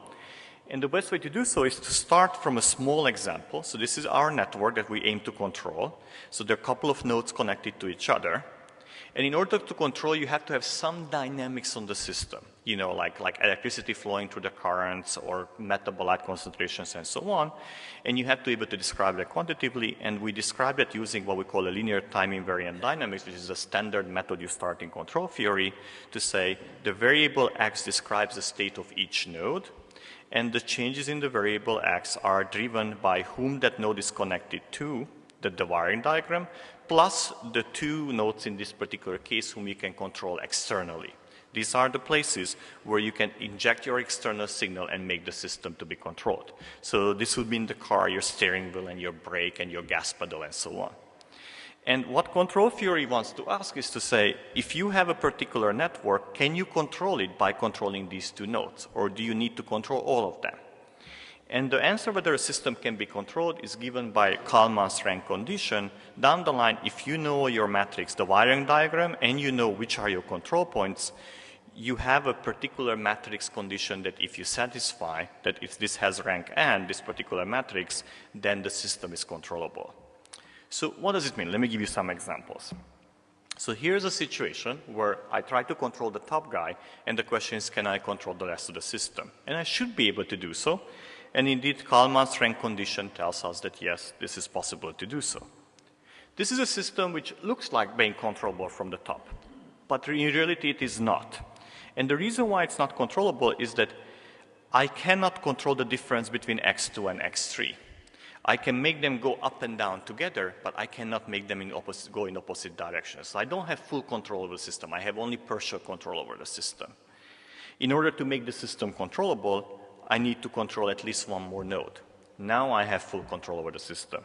And the best way to do so is to start from a small example. So this is our network that we aim to control. So there are a couple of nodes connected to each other. And in order to control, you have to have some dynamics on the system, you know, like electricity flowing through the currents or metabolite concentrations and so on. And you have to be able to describe that quantitatively. And we describe that using what we call a linear time invariant dynamics, which is a standard method you start in control theory to say the variable x describes the state of each node. And the changes in the variable x are driven by whom that node is connected to, the wiring diagram, plus the 2 nodes in this particular case whom you can control externally. These are the places where you can inject your external signal and make the system to be controlled. So this would mean the car, your steering wheel, and your brake, and your gas pedal, and so on. And what control theory wants to ask is to say, if you have a particular network, can you control it by controlling these 2 nodes, or do you need to control all of them? And the answer whether a system can be controlled is given by Kalman's rank condition. Down the line, if you know your matrix, the wiring diagram, and you know which are your control points, you have a particular matrix condition that if you satisfy, that if this has rank n, this particular matrix, then the system is controllable. So what does it mean? Let me give you some examples. So here's a situation where I try to control the top guy, and the question is, can I control the rest of the system? And I should be able to do so. And indeed, Kalman's rank condition tells us that yes, this is possible to do so. This is a system which looks like being controllable from the top, but in reality it is not. And the reason why it's not controllable is that I cannot control the difference between x2 and x3. I can make them go up and down together, but I cannot make them go in opposite directions. So I don't have full control over the system. I have only partial control over the system. In order to make the system controllable, I need to control at least 1 more node. Now I have full control over the system.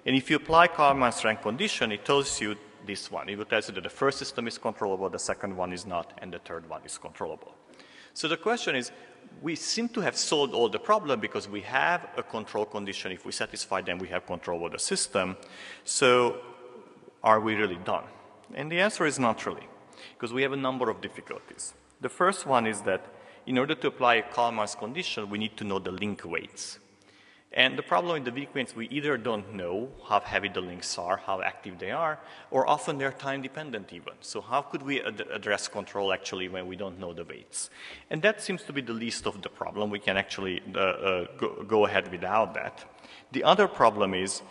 And if you apply Kalman's rank condition, it tells you this one. It will tell you that the first system is controllable, the second one is not, and the third one is controllable. So the question is, we seem to have solved all the problem because we have a control condition. If we satisfy them, we have control over the system. So are we really done? And the answer is not really, because we have a number of difficulties. The first one is that in order to apply Kalman's condition, we need to know the link weights. And the problem with the weak weights, we either don't know how heavy the links are, how active they are, or often they're time dependent even. So how could we address control actually when we don't know the weights? And that seems to be the least of the problem. We can actually go ahead without that. The other problem is,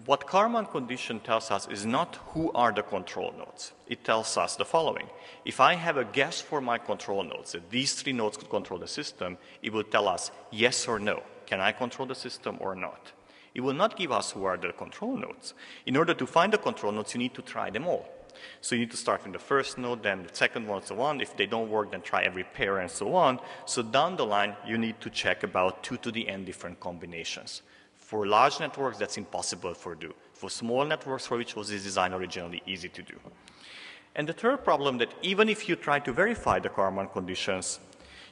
what Kalman condition tells us is not who are the control nodes. It tells us the following. If I have a guess for my control nodes, that these 3 nodes could control the system, it will tell us yes or no. Can I control the system or not? It will not give us who are the control nodes. In order to find the control nodes, you need to try them all. So you need to start from the first node, then the second one, and so on. If they don't work, then try every pair and so on. So down the line, you need to check about 2 to the n different combinations. For large networks, that's impossible to do. For small networks, for which was this design originally, easy to do. And the third problem that even if you try to verify the Kalman conditions,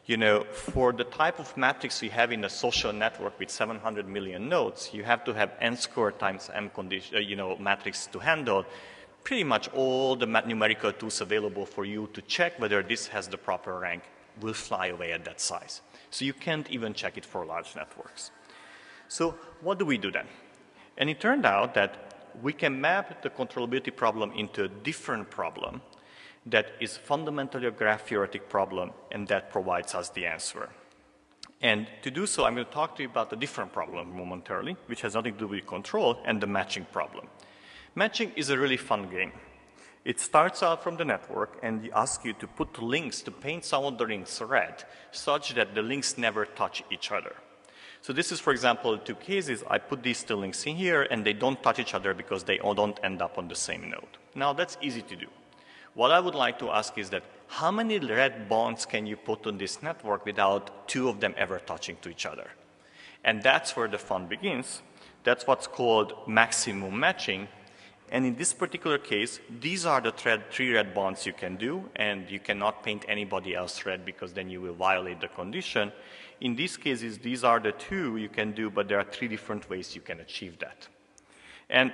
You know, for the type of matrix we have in a social network with 700 million nodes, you have to have n squared times m matrix to handle pretty much all the numerical tools available for you to check whether this has the proper rank will fly away at that size. So you can't even check it for large networks. So what do we do then? And it turned out that we can map the controllability problem into a different problem that is fundamentally a graph theoretic problem, and that provides us the answer. And to do so, I'm going to talk to you about a different problem momentarily, which has nothing to do with control, and the matching problem. Matching is a really fun game. It starts out from the network, and it asks you to put links, to paint some of the links red, such that the links never touch each other. So this is, for example, two cases. I put these two links in here, and they don't touch each other because they all don't end up on the same node. Now, that's easy to do. What I would like to ask is that how many red bonds can you put on this network without two of them ever touching to each other? And that's where the fun begins. That's what's called maximum matching. And in this particular case, these are the three red bonds you can do, and you cannot paint anybody else red because then you will violate the condition. In these cases, these are the two you can do, but there are three different ways you can achieve that. And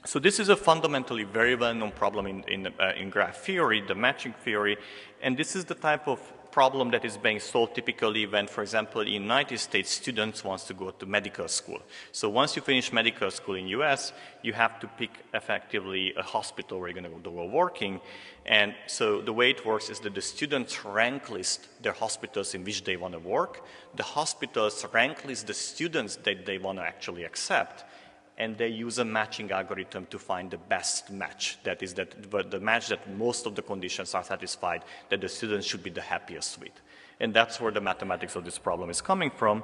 so this is a fundamentally very well-known problem in graph theory, the matching theory, and this is the type of problem that is being solved typically when, for example, in the United States, students want to go to medical school. So once you finish medical school in the US, you have to pick effectively a hospital where you're going to go working. And so the way it works is that the students rank list their hospitals in which they want to work. The hospitals rank list the students that they want to actually accept. And they use a matching algorithm to find the best match. That is the match that most of the conditions are satisfied, that the students should be the happiest with. And that's where the mathematics of this problem is coming from.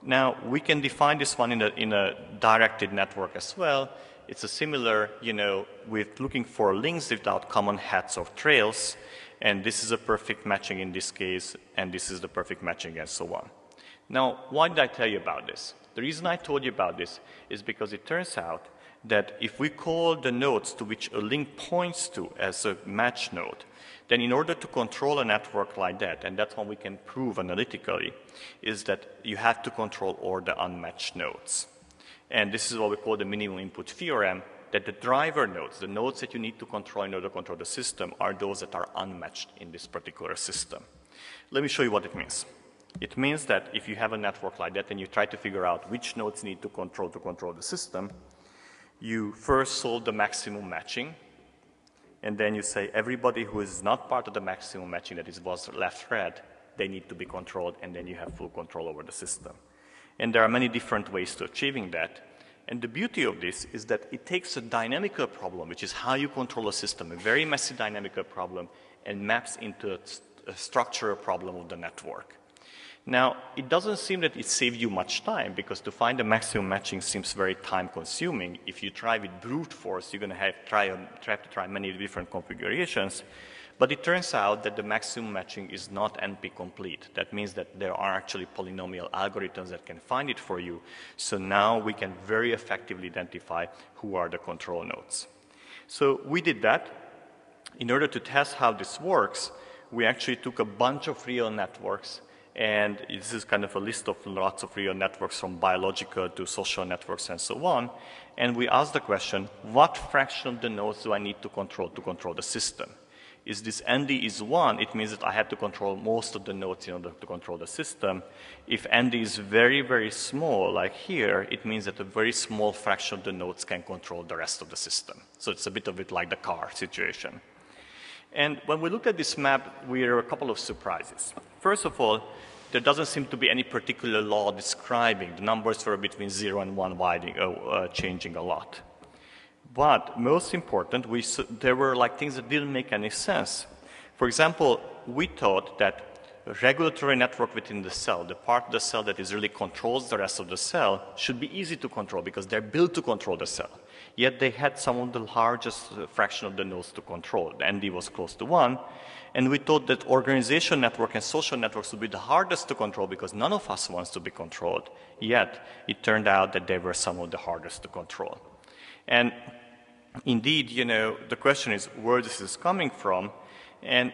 Now, we can define this one in a directed network as well. It's a similar, with looking for links without common heads or trails. And this is a perfect matching in this case, and this is the perfect matching and so on. Now, why did I tell you about this? The reason I told you about this is because it turns out that if we call the nodes to which a link points to as a match node, then in order to control a network like that, and that's what we can prove analytically, is that you have to control all the unmatched nodes. And this is what we call the minimum input theorem, that the driver nodes, the nodes that you need to control in order to control the system, are those that are unmatched in this particular system. Let me show you what it means. It means that if you have a network like that and you try to figure out which nodes need to control the system, you first solve the maximum matching, and then you say everybody who is not part of the maximum matching that was left red, they need to be controlled, and then you have full control over the system. And there are many different ways to achieving that. And the beauty of this is that it takes a dynamical problem, which is how you control a system, a very messy dynamical problem, and maps into a structural problem of the network. Now, it doesn't seem that it saves you much time, because to find the maximum matching seems very time-consuming. If you try with brute force, you're going to have to try many different configurations. But it turns out that the maximum matching is not NP-complete. That means that there are actually polynomial algorithms that can find it for you. So now we can very effectively identify who are the control nodes. So we did that. In order to test how this works, we actually took a bunch of real networks. And this is kind of a list of lots of real networks from biological to social networks and so on. And we asked the question, what fraction of the nodes do I need to control the system? Is this ND is 1, it means that I have to control most of the nodes in order to control the system. If ND is very, very small, like here, it means that a very small fraction of the nodes can control the rest of the system. So it's a bit of it like the car situation. And when we look at this map, we are a couple of surprises. First of all, there doesn't seem to be any particular law describing the numbers were between 0 and 1 changing a lot. But most important, there were like things that didn't make any sense. For example, we thought that a regulatory network within the cell, the part of the cell that really controls the rest of the cell, should be easy to control because they're built to control the cell. Yet they had some of the largest fraction of the nodes to control. The ND was close to 1. And we thought that organization network and social networks would be the hardest to control because none of us wants to be controlled. Yet it turned out that they were some of the hardest to control. And indeed, the question is where this is coming from. And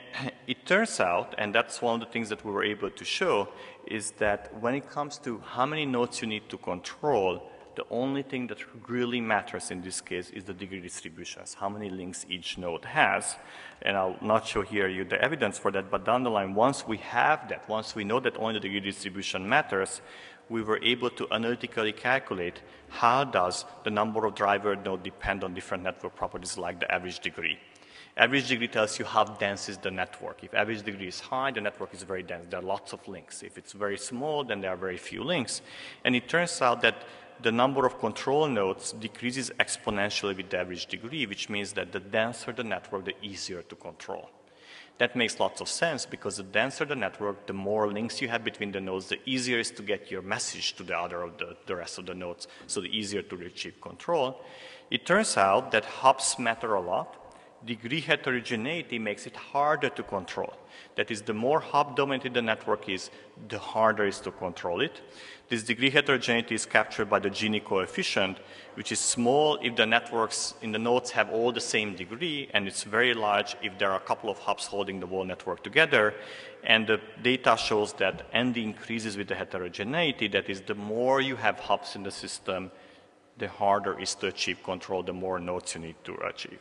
it turns out, and that's one of the things that we were able to show, is that when it comes to how many nodes you need to control, the only thing that really matters in this case is the degree distributions, how many links each node has. And I'll not show here you the evidence for that, but down the line, once we have that, once we know that only the degree distribution matters, we were able to analytically calculate how does the number of driver node depend on different network properties like the average degree. Average degree tells you how dense is the network. If average degree is high, the network is very dense. There are lots of links. If it's very small, then there are very few links. And it turns out that the number of control nodes decreases exponentially with the average degree, which means that the denser the network, the easier to control. That makes lots of sense because the denser the network, the more links you have between the nodes, the easier it is to get your message to the other of the rest of the nodes, so the easier to achieve control. It turns out that hubs matter a lot. Degree heterogeneity makes it harder to control. That is, the more hub-dominated the network is, the harder it is to control it. This degree heterogeneity is captured by the Gini coefficient, which is small if the networks in the nodes have all the same degree, and it's very large if there are a couple of hubs holding the whole network together. And the data shows that ND increases with the heterogeneity. That is, the more you have hubs in the system, the harder it is to achieve control, the more nodes you need to achieve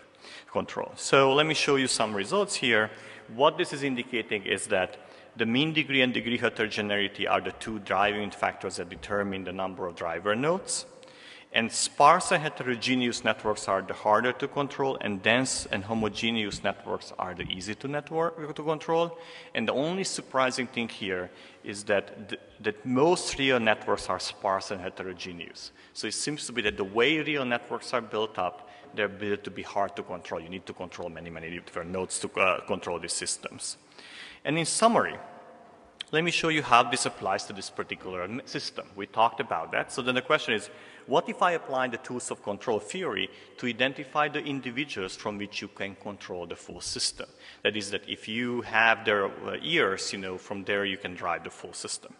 control. So let me show you some results here. What this is indicating is that the mean degree and degree heterogeneity are the two driving factors that determine the number of driver nodes. And sparse and heterogeneous networks are the harder to control, and dense and homogeneous networks are the easy to control. And the only surprising thing here is that most real networks are sparse and heterogeneous. So it seems to be that the way real networks are built up, they're built to be hard to control. You need to control many, many different nodes to control these systems. And in summary, let me show you how this applies to this particular system. We talked about that. So then the question is, what if I apply the tools of control theory to identify the individuals from which you can control the full system? That is, that if you have their ears, from there you can drive the full system.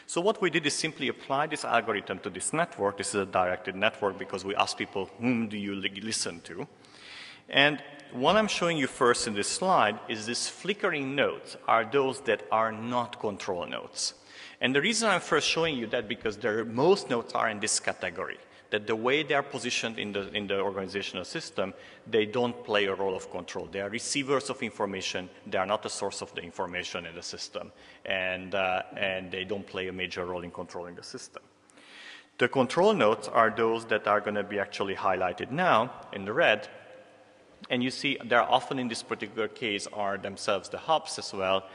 So what we did is simply apply this algorithm to this network. This is a directed network because we asked people, whom do you listen to? And what I'm showing you first in this slide is these flickering nodes are those that are not control nodes. And the reason I'm first showing you that because most nodes are in this category, that the way they are positioned in the organizational system, they don't play a role of control. They are receivers of information. They are not the source of the information in the system. And they don't play a major role in controlling the system. The control nodes are those that are going to be actually highlighted now in the red. And you see they're often in this particular case are themselves the hubs as well.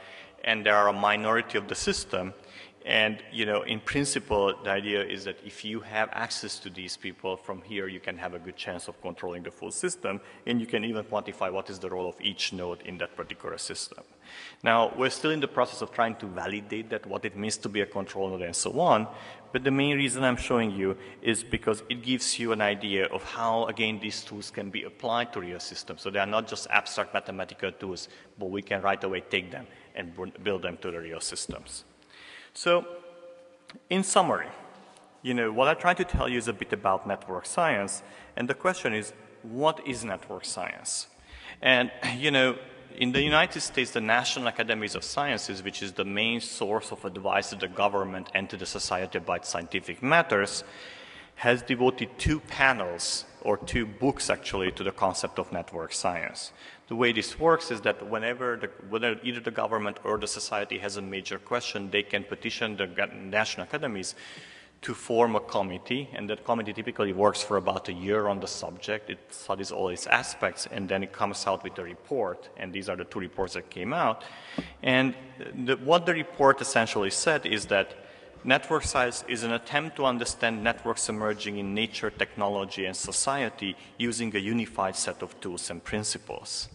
And they are a minority of the system. And, in principle, the idea is that if you have access to these people from here, you can have a good chance of controlling the full system, and you can even quantify what is the role of each node in that particular system. Now, we're still in the process of trying to validate that, what it means to be a control node and so on, but the main reason I'm showing you is because it gives you an idea of how, again, these tools can be applied to real systems. So they are not just abstract mathematical tools, but we can right away take them and build them to the real systems. So, in summary, what I try to tell you is a bit about network science, and the question is, what is network science? And, in the United States, the National Academies of Sciences, which is the main source of advice to the government and to the society about scientific matters, has devoted 2 panels, or 2 books actually, to the concept of network science. The way this works is that whether either the government or the society has a major question, they can petition the national academies to form a committee, and that committee typically works for about a year on the subject. It studies all its aspects, and then it comes out with a report, and these are the 2 reports that came out. And what the report essentially said is that network science is an attempt to understand networks emerging in nature, technology, and society using a unified set of tools and principles.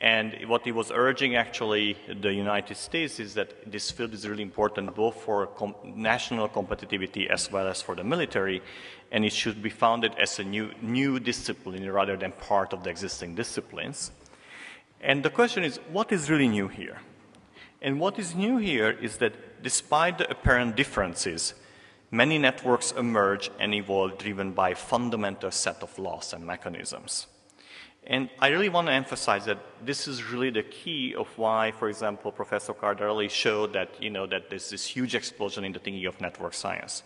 And what he was urging actually the United States is that this field is really important both for national competitivity as well as for the military, and it should be founded as a new discipline rather than part of the existing disciplines. And the question is, what is really new here? And what is new here is that despite the apparent differences, many networks emerge and evolve driven by a fundamental set of laws and mechanisms. And I really want to emphasize that this is really the key of why, for example, Professor Caldarelli showed that, that there's this huge explosion in the thinking of network science.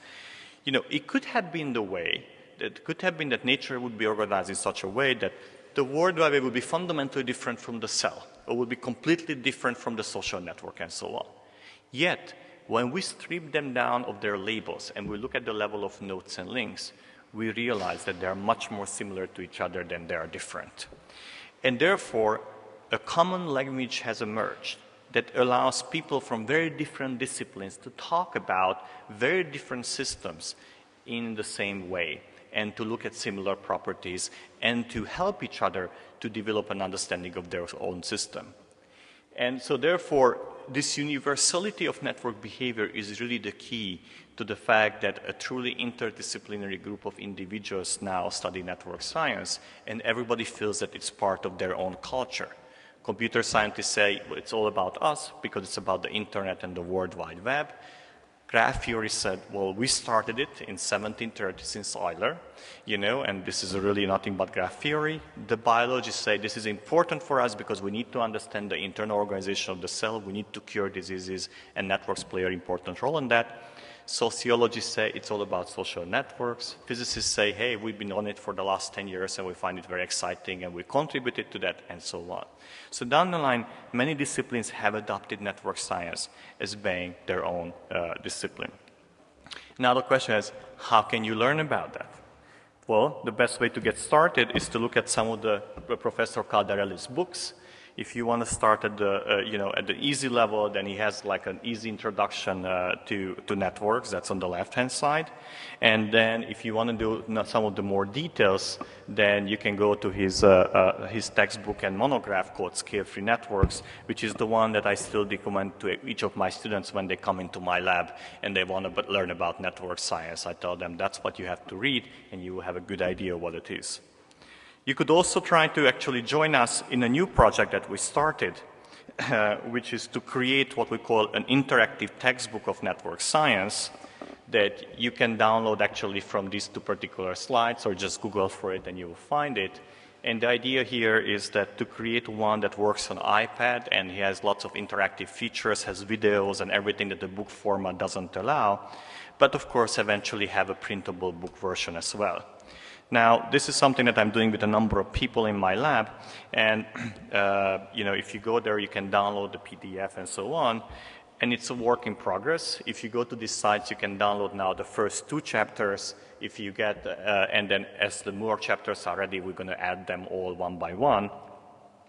It could have been the way, it could have been that nature would be organized in such a way that the World Wide Web would be fundamentally different from the cell, or would be completely different from the social network and so on. Yet, when we strip them down of their labels and we look at the level of nodes and links, we realize that they are much more similar to each other than they are different. And therefore, a common language has emerged that allows people from very different disciplines to talk about very different systems in the same way, and to look at similar properties, and to help each other to develop an understanding of their own system. And so therefore, this universality of network behavior is really the key to the fact that a truly interdisciplinary group of individuals now study network science, and everybody feels that it's part of their own culture. Computer scientists say, well, it's all about us because it's about the internet and the World Wide Web. Graph theory said, well, we started it in 1730 since Euler, and this is really nothing but graph theory. The biologists say this is important for us because we need to understand the internal organization of the cell, we need to cure diseases, and networks play an important role in that. Sociologists say it's all about social networks. Physicists say, hey, we've been on it for the last 10 years and we find it very exciting and we contributed to that, and so on. So down the line, many disciplines have adopted network science as being their own discipline. Now the question is, how can you learn about that? Well, the best way to get started is to look at some of the Professor Caldarelli's books. If you want to start at the, at the easy level, then he has like an easy introduction to networks. That's on the left-hand side. And then if you want to do some of the more details, then you can go to his textbook and monograph called Scalefree Networks, which is the one that I still recommend to each of my students when they come into my lab and they want to learn about network science. I tell them that's what you have to read, and you will have a good idea of what it is. You could also try to actually join us in a new project that we started, which is to create what we call an interactive textbook of network science that you can download actually from these two particular slides, or just Google for it and you will find it. And the idea here is that to create one that works on iPad and has lots of interactive features, has videos and everything that the book format doesn't allow, but of course eventually have a printable book version as well. Now, this is something that I'm doing with a number of people in my lab, and if you go there, you can download the PDF and so on, and it's a work in progress. If you go to these sites, you can download now the first 2 chapters. If you get, and then as the more chapters are ready, we're going to add them all one by one.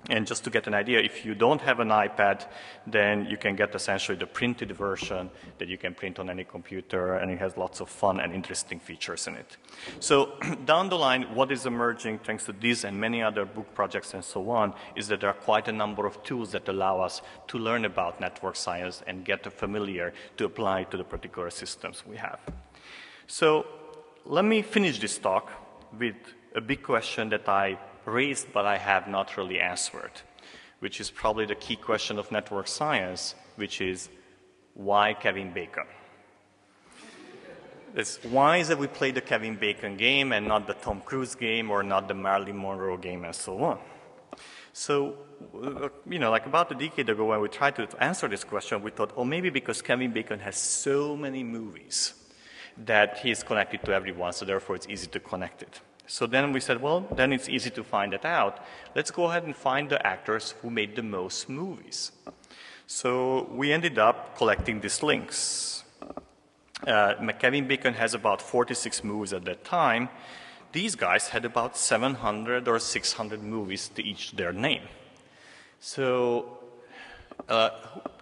And just to get an idea, if you don't have an iPad, then you can get essentially the printed version that you can print on any computer, and it has lots of fun and interesting features in it. So down the line, what is emerging thanks to these and many other book projects and so on is that there are quite a number of tools that allow us to learn about network science and get familiar to apply to the particular systems we have. So let me finish this talk with a big question that I raised but I have not really answered, which is probably the key question of network science, which is, why Kevin Bacon? Why is it we play the Kevin Bacon game and not the Tom Cruise game or not the Marilyn Monroe game and so on? So, like about a decade ago when we tried to answer this question, we thought, oh, maybe because Kevin Bacon has so many movies that he's connected to everyone, so therefore it's easy to connect it. So then we said, well, then it's easy to find it out. Let's go ahead and find the actors who made the most movies. So we ended up collecting these links. Kevin Bacon has about 46 movies at that time. These guys had about 700 or 600 movies to each their name. So the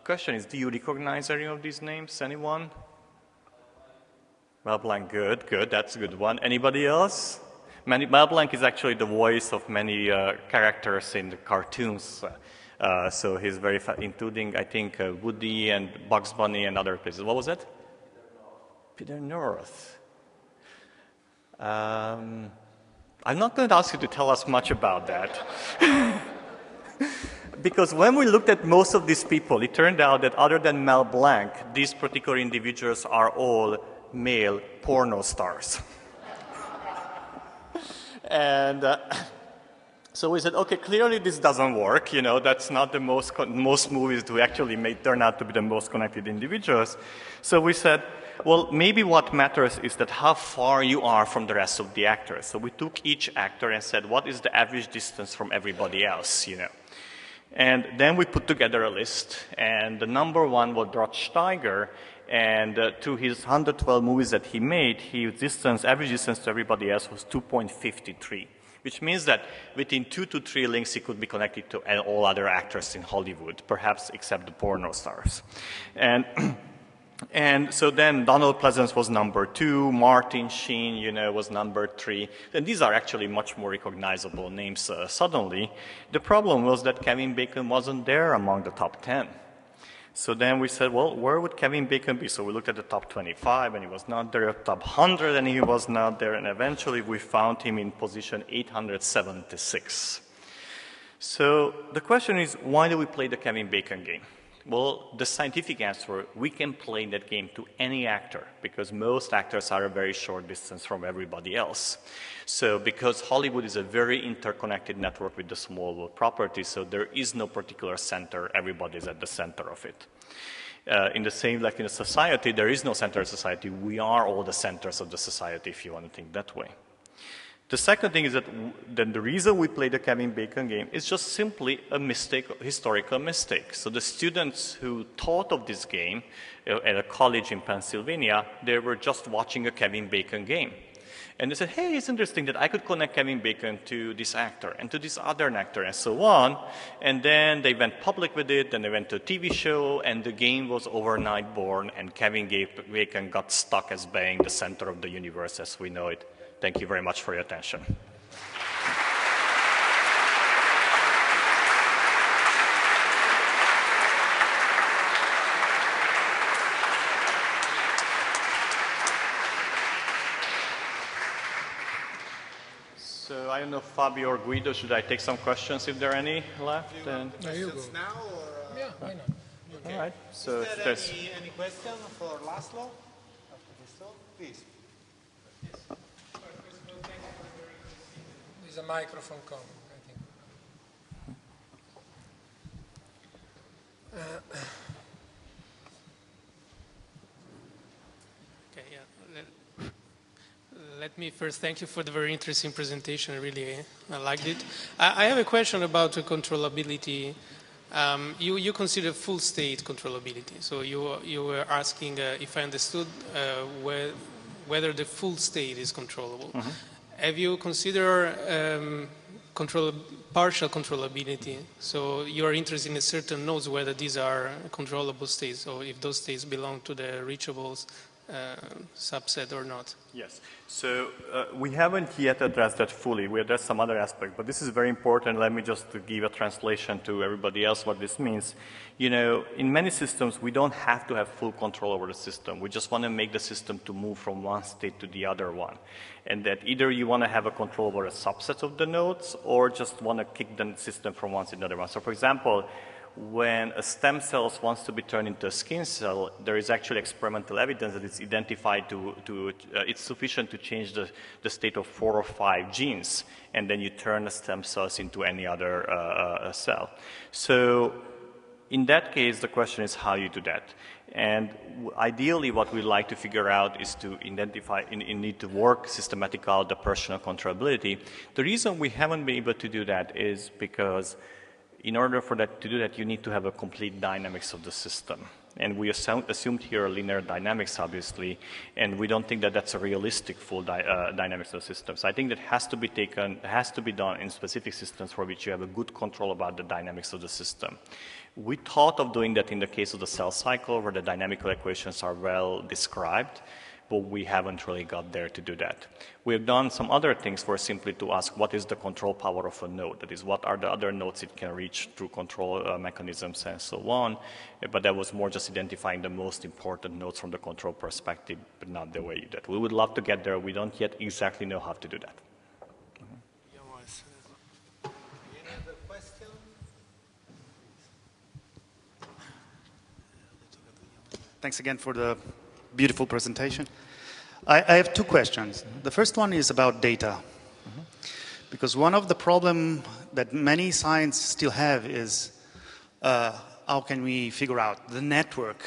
question is, do you recognize any of these names? Anyone? Mel Blanc, good, that's a good one. Anybody else? Mel Blanc is actually the voice of many characters in the cartoons. So he's very, including, I think, Woody and Bugs Bunny and other places. What was it? Peter North. I'm not going to ask you to tell us much about that. Because when we looked at most of these people, it turned out that other than Mel Blanc, these particular individuals are all male porno stars. And So we said, okay, clearly this doesn't work. You know, that's not the most movies do actually turn out to be the most connected individuals. So we said, well, maybe what matters is that how far you are from the rest of the actors. So we took each actor and said, what is the average distance from everybody else, you know? And then we put together a list, and the number one was Rod Steiger, and to his 112 movies that he made, his average distance to everybody else was 2.53. Which means that within 2 to 3 links, he could be connected to all other actors in Hollywood, perhaps except the porno stars. And so then Donald Pleasence was number 2, Martin Sheen, you know, was number 3. And these are actually much more recognizable names suddenly. The problem was that Kevin Bacon wasn't there among the top 10. So then we said, well, where would Kevin Bacon be? So we looked at the top 25, and he was not there. Top 100, and he was not there. And eventually, we found him in position 876. So the question is, why do we play the Kevin Bacon game? Well, the scientific answer, we can play that game to any actor, because most actors are a very short distance from everybody else. So because Hollywood is a very interconnected network with the small world properties, so there is no particular center, everybody is at the center of it. In the same, like in a society, there is no center of society. We are all the centers of the society, if you want to think that way. The second thing is that then the reason we play the Kevin Bacon game is just simply a mistake, a historical mistake. So the students who thought of this game at a college in Pennsylvania, they were just watching a Kevin Bacon game. And they said, hey, it's interesting that I could connect Kevin Bacon to this actor and to this other actor and so on. And then they went public with it, then they went to a TV show, and the game was overnight born, and Kevin Bacon got stuck as being the center of the universe as we know it. Thank you very much for your attention. So I don't know, Fabio or Guido, should I take some questions if there are any left? Do you want questions now? Or, yeah, why not? Okay. All right. So is there any question for Laszlo? Please. There's a microphone coming, I think. Okay, yeah. Let me first thank you for the very interesting presentation. I liked it. I have a question about the controllability. You consider full state controllability. So you were asking, if I understood, whether the full state is controllable. Mm-hmm. Have you considered partial controllability? So you are interested in certain nodes whether these are controllable states, or if those states belong to the reachables subset or not? Yes. So we haven't yet addressed that fully. We addressed some other aspects, but this is very important. Let me just give a translation to everybody else what this means. You know, in many systems, we don't have to have full control over the system. We just want to make the system to move from one state to the other one. And that either you want to have a control over a subset of the nodes, or just want to kick the system from one to the other one. So for example, when a stem cell wants to be turned into a skin cell, there is actually experimental evidence that it's identified it's sufficient to change the state of 4 or 5 genes, and then you turn the stem cells into any other cell. So in that case, the question is how you do that. And ideally, what we like to figure out is to identify, need to work systematically out the personal controllability. The reason we haven't been able to do that is because in order for that to do that, you need to have a complete dynamics of the system. And we assumed here linear dynamics, obviously, and we don't think that that's a realistic full dynamics of the system. So I think that has to be done in specific systems for which you have a good control about the dynamics of the system. We thought of doing that in the case of the cell cycle, where the dynamical equations are well described, but we haven't really got there to do that. We have done some other things for simply to ask what is the control power of a node. That is, what are the other nodes it can reach through control mechanisms and so on. But that was more just identifying the most important nodes from the control perspective, but not the way you did. We would love to get there. We don't yet exactly know how to do that. Any other question? Thanks again for the beautiful presentation. I have two questions. The first one is about data. Because one of the problems that many science still have is how can we figure out the network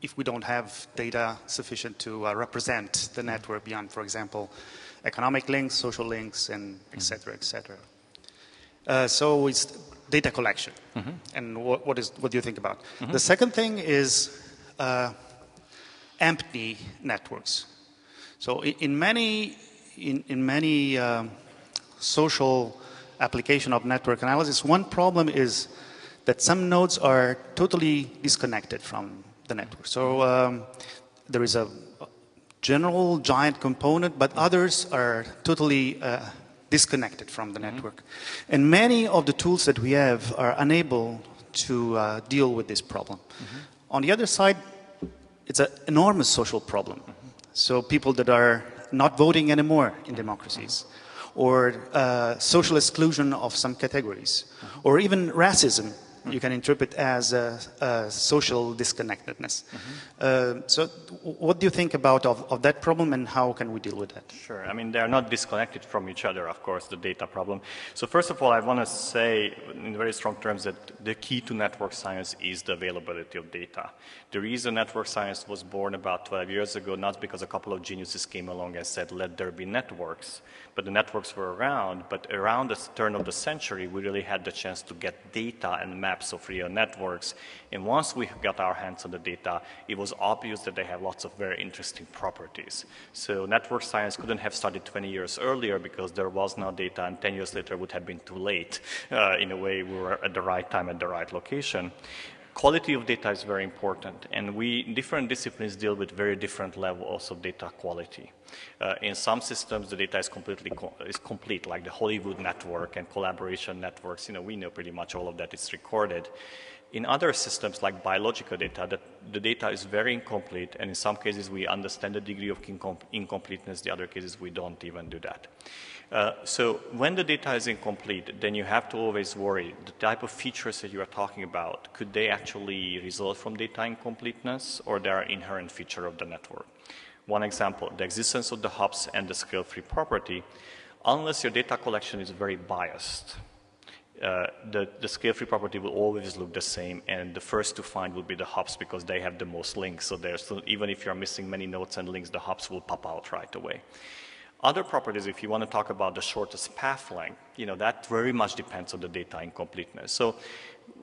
if we don't have data sufficient to represent the network beyond, for example, economic links, social links, and et cetera, et cetera. So it's data collection. And what do you think about? The second thing is empty networks. So in many social application of network analysis, one problem is that some nodes are totally disconnected from the network. So there is a general giant component, but others are totally disconnected from the network. And many of the tools that we have are unable to deal with this problem. On the other side, it's an enormous social problem. So people that are not voting anymore in democracies, or social exclusion of some categories, or even racism, you can interpret as social disconnectedness. So what do you think about of that problem, and how can we deal with that? Sure. I mean, they are not disconnected from each other, of course, the data problem. So first of all, I want to say in very strong terms that the key to network science is the availability of data. The reason network science was born about 12 years ago, not because a couple of geniuses came along and said, let there be networks, but the networks were around. But around the turn of the century, we really had the chance to get data and maps of real networks. And once we got our hands on the data, it was obvious that they have lots of very interesting properties. So network science couldn't have started 20 years earlier because there was no data, and 10 years later would have been too late. In a way, we were at the right time at the right location. Quality of data is very important, and different disciplines deal with very different levels of data quality. In some systems, the data is complete, like the Hollywood network and collaboration networks. We know pretty much all of that is recorded. In other systems, like biological data, the data is very incomplete, and in some cases we understand the degree of incompleteness, the other cases we don't even do that. So when the data is incomplete, then you have to always worry, the type of features that you are talking about, could they actually result from data incompleteness, or they are an inherent feature of the network? One example, the existence of the hubs and the scale-free property, unless your data collection is very biased, the scale-free property will always look the same, and the first to find will be the hubs because they have the most links. So even if you're missing many nodes and links, the hubs will pop out right away. Other properties, if you want to talk about the shortest path length, that very much depends on the data incompleteness. So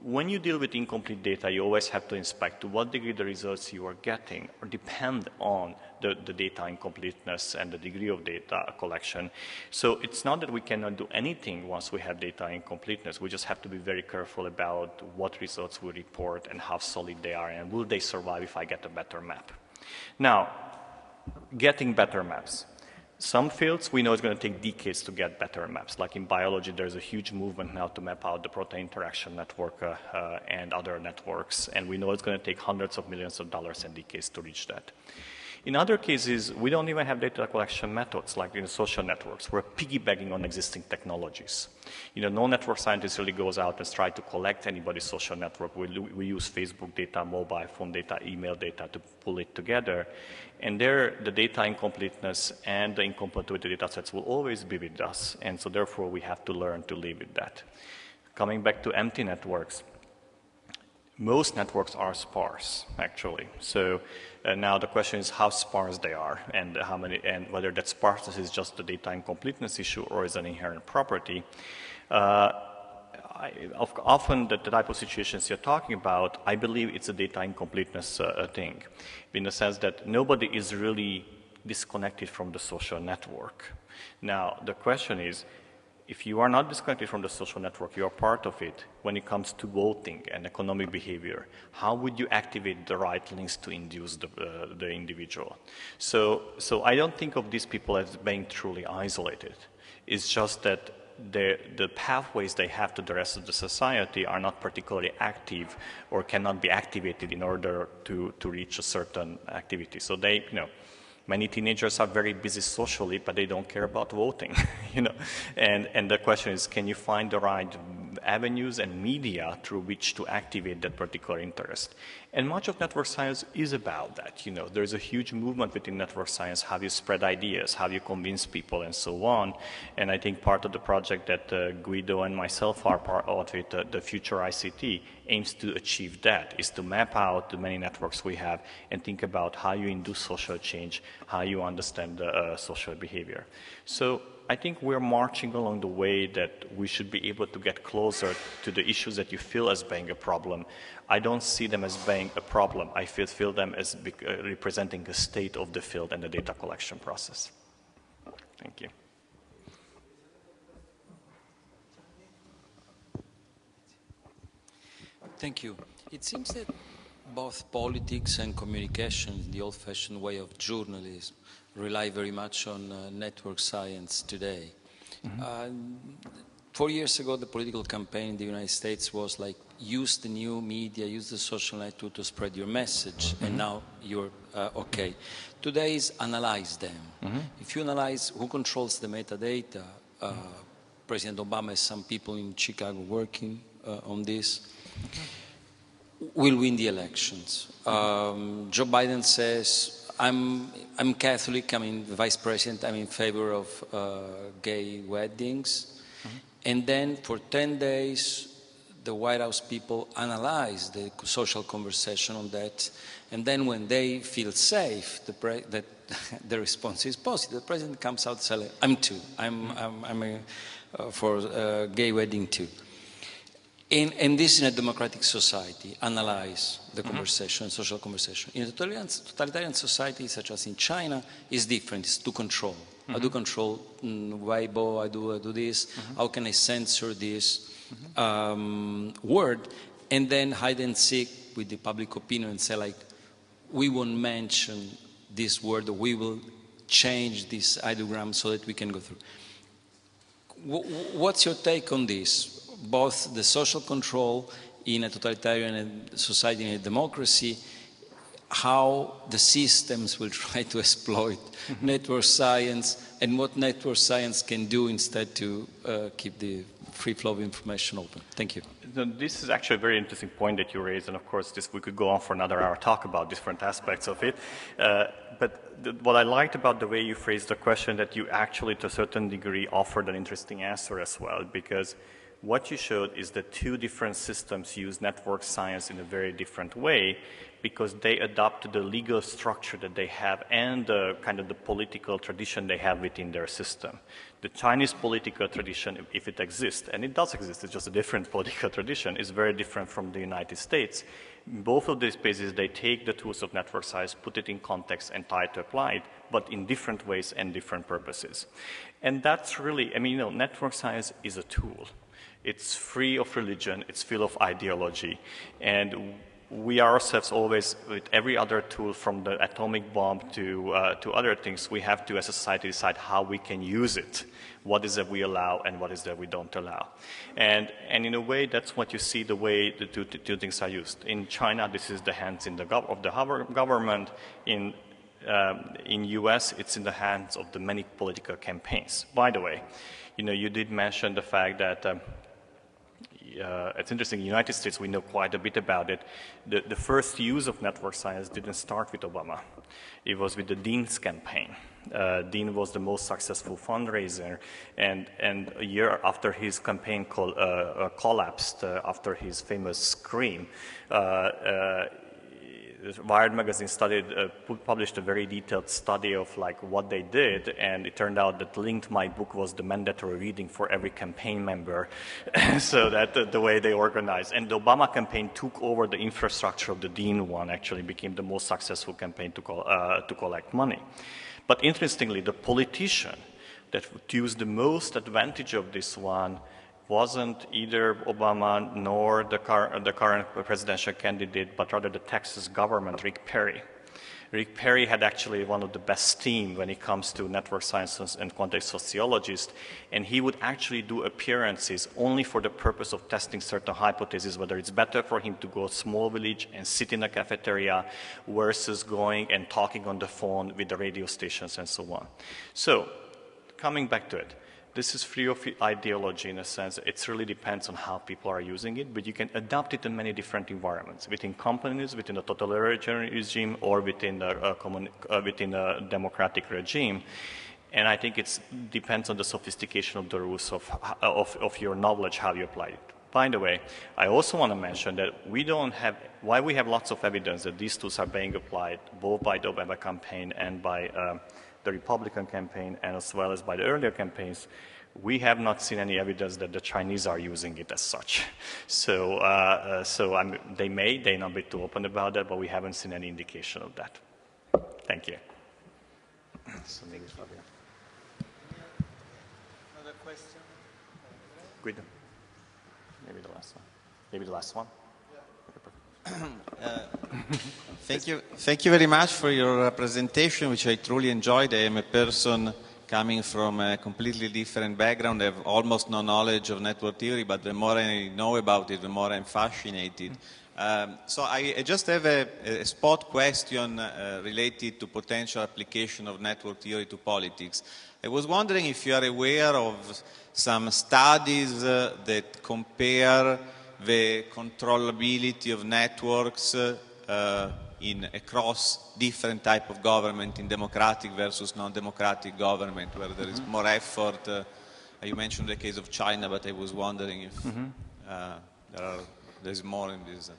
when you deal with incomplete data, you always have to inspect to what degree the results you are getting or depend on the data incompleteness and the degree of data collection. So it's not that we cannot do anything once we have data incompleteness. We just have to be very careful about what results we report and how solid they are, and will they survive if I get a better map. Now, getting better maps. Some fields, we know it's going to take decades to get better maps. Like in biology, there's a huge movement now to map out the protein interaction network and other networks. And we know it's going to take hundreds of millions of dollars and decades to reach that. In other cases, we don't even have data collection methods, like in social networks. We're piggybacking on existing technologies. No network scientist really goes out and tries to collect anybody's social network. We use Facebook data, mobile phone data, email data to pull it together. And there, the data incompleteness and the incompatibility data sets will always be with us. And so therefore, we have to learn to live with that. Coming back to empty networks, most networks are sparse, actually. So now the question is how sparse they are, and how many, and whether that sparseness is just the data incompleteness issue or is an inherent property. Often the type of situations you're talking about, I believe it's a data incompleteness thing, in the sense that nobody is really disconnected from the social network. Now, the question is, if you are not disconnected from the social network, you are part of it. When it comes to voting and economic behavior, how would you activate the right links to induce the individual? So I don't think of these people as being truly isolated. It's just that the pathways they have to the rest of the society are not particularly active or cannot be activated in order to reach a certain activity. So they, many teenagers are very busy socially, but they don't care about voting, And the question is, can you find the right avenues and media through which to activate that particular interest. And much of network science is about that. You know, there's a huge movement within network science, how you spread ideas, how you convince people, and so on. And I think part of the project that Guido and myself are part of it, the Future ICT, aims to achieve that, is to map out the many networks we have and think about how you induce social change, how you understand social behavior. So I think we're marching along the way that we should be able to get closer to the issues that you feel as being a problem. I don't see them as being a problem. I feel them as representing a state of the field and the data collection process. Thank you. Thank you. It seems that both politics and communication, the old-fashioned way of journalism, rely very much on network science today. 4 years ago, the political campaign in the United States was like, use the new media, use the social network to spread your message, and now you're okay. Today is analyze them. If you analyze who controls the metadata, President Obama has some people in Chicago working on this, will win the elections. Joe Biden says, I'm Catholic, I'm vice president, I'm in favor of gay weddings. And then for 10 days, the White House people analyze the social conversation on that. And then when they feel safe, that the response is positive. The president comes out and says, I'm too, I'm for gay wedding too. And this in a democratic society, analyze the conversation, social conversation. In a totalitarian society, such as in China, is different. It's to control. I do control Weibo, I do this. How can I censor this word? And then hide and seek with the public opinion and say, like, we won't mention this word, or we will change this ideogram so that we can go through. What's your take on this? Both the social control in a totalitarian society and a democracy, how the systems will try to exploit network science, and what network science can do instead to keep the free flow of information open. Thank you. This is actually a very interesting point that you raised, and of course we could go on for another hour talk about different aspects of it. But what I liked about the way you phrased the question, that you actually to a certain degree offered an interesting answer as well, because what you showed is that two different systems use network science in a very different way, because they adopt the legal structure that they have and the kind of the political tradition they have within their system. The Chinese political tradition, if it exists, and it does exist, it's just a different political tradition, is very different from the United States. In both of these cases, they take the tools of network science, put it in context, and try to apply it, but in different ways and different purposes. And that's really, I mean, you know, network science is a tool. It's free of religion, it's full of ideology, and we ourselves always, with every other tool from the atomic bomb to other things, we have to as a society decide how we can use it. What is that we allow and what is that we don't allow. And in a way, that's what you see the way the two things are used. In China, this is the hands of the government. In US, it's in the hands of the many political campaigns. By the way, you know, you did mention the fact that it's interesting, in the United States, we know quite a bit about it. The first use of network science didn't start with Obama. It was with the Dean's campaign. Dean was the most successful fundraiser, and a year after his campaign collapsed, after his famous scream, Wired magazine published a very detailed study of like what they did, and it turned out that linked my book was the mandatory reading for every campaign member. So that the way they organized. And the Obama campaign took over the infrastructure of the Dean one, actually became the most successful campaign to collect money. But interestingly, the politician that used the most advantage of this one wasn't either Obama nor the current presidential candidate, but rather the Texas government, Rick Perry. Rick Perry had actually one of the best team when it comes to network sciences and quantitative sociologists, and he would actually do appearances only for the purpose of testing certain hypotheses, whether it's better for him to go to a small village and sit in a cafeteria versus going and talking on the phone with the radio stations and so on. So, coming back to it, This is free of ideology in a sense. It really depends on how people are using it, but you can adapt it in many different environments, within companies, within a totalitarian regime, or within a democratic regime. And I think it depends on the sophistication of the rules of your knowledge, how you apply it. By the way, I also want to mention that while we have lots of evidence that these tools are being applied both by the Obama campaign and by the Republican campaign, and as well as by the earlier campaigns, we have not seen any evidence that the Chinese are using it as such. So, they may not be too open about that, but we haven't seen any indication of that. Thank you. Another question? Guido. Maybe the last one. Maybe the last one. Thank you very much for your presentation, which I truly enjoyed. I am a person coming from a completely different background. I have almost no knowledge of network theory, but the more I know about it, the more I'm fascinated. So I just have a spot question related to potential application of network theory to politics. I was wondering if you are aware of some studies that compare the controllability of networks across different type of government, in democratic versus non-democratic government, where there is more effort. You mentioned the case of China, but I was wondering if there's more in this.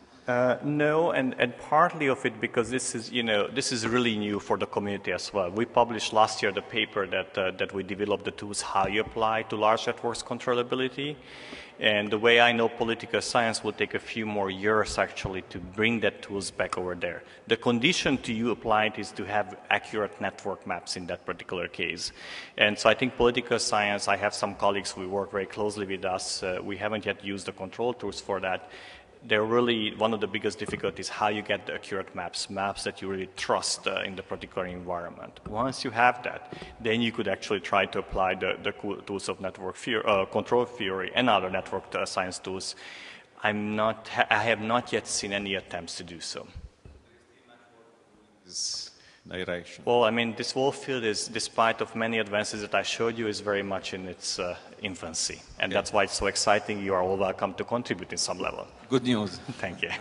No, and partly of it because this is really new for the community as well. We published last year the paper that we developed the tools how you apply to large networks controllability. And the way I know political science will take a few more years actually to bring that tools back over there. The condition to you apply it is to have accurate network maps in that particular case. And so I think political science, I have some colleagues who work very closely with us. We haven't yet used the control tools for that. They're really one of the biggest difficulties, how you get the accurate maps that you really trust in the particular environment. Once you have that, then you could actually try to apply the tools of network control theory and other network science tools. I have not yet seen any attempts to do so. Direction. Well, I mean, this whole field is, despite of many advances that I showed you, is very much in its infancy. And that's why it's so exciting. You are all welcome to contribute in some level. Good news. Thank you. Okay,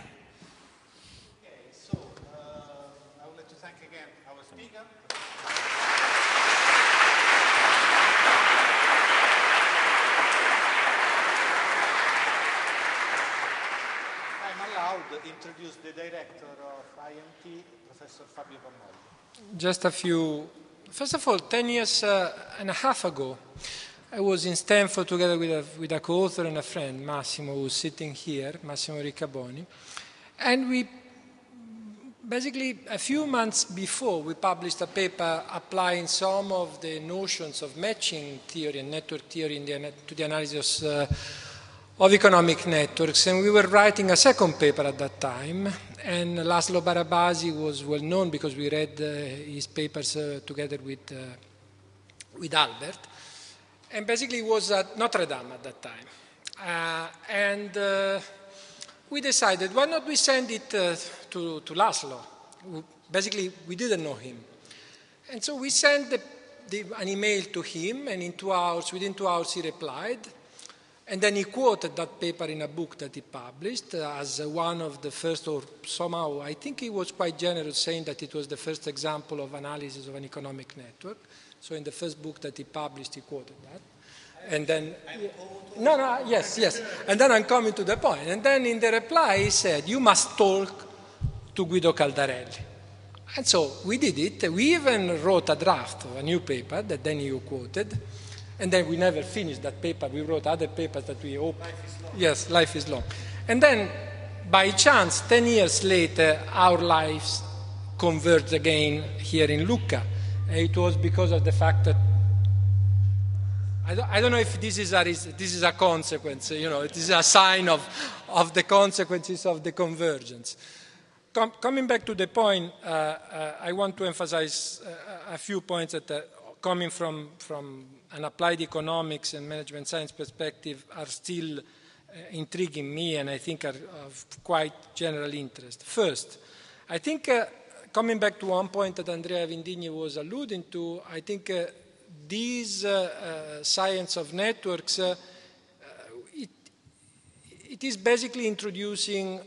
so I would like to thank again our speaker. I'm allowed to introduce the director of IMT, Professor Fabio Pammolli. Just a few. First of all, 10 years and a half ago, I was in Stanford together with a co-author and a friend, Massimo, who's sitting here, Massimo Riccaboni. And we, basically, a few months before, we published a paper applying some of the notions of matching theory and network theory to the analysis of economic networks. And we were writing a second paper at that time. And László Barabási was well known because we read his papers together with Albert. And basically it was at Notre Dame at that time. We decided, why not we send it to László? Basically, we didn't know him. And so we sent an email to him, and within 2 hours he replied. And then he quoted that paper in a book that he published as one of the first, or somehow, I think he was quite generous saying that it was the first example of analysis of an economic network. So in the first book that he published, he quoted that. And then, yes. And then I'm coming to the point. And then in the reply, he said, you must talk to Guido Caldarelli. And so we did it. We even wrote a draft of a new paper that then you quoted. And then we never finished that paper. We wrote other papers that we hope. Life is long. Yes, life is long. And then, by chance, 10 years later, our lives converged again here in Lucca. And it was because of the fact that I don't know if this is a consequence. It is a sign of the consequences of the convergence. Coming back to the point, I want to emphasize a few points that coming from an applied economics and management science perspective are still intriguing me and I think are of quite general interest. First, I think coming back to one point that Andrea Vindigni was alluding to, I think this science of networks, it is basically introducing,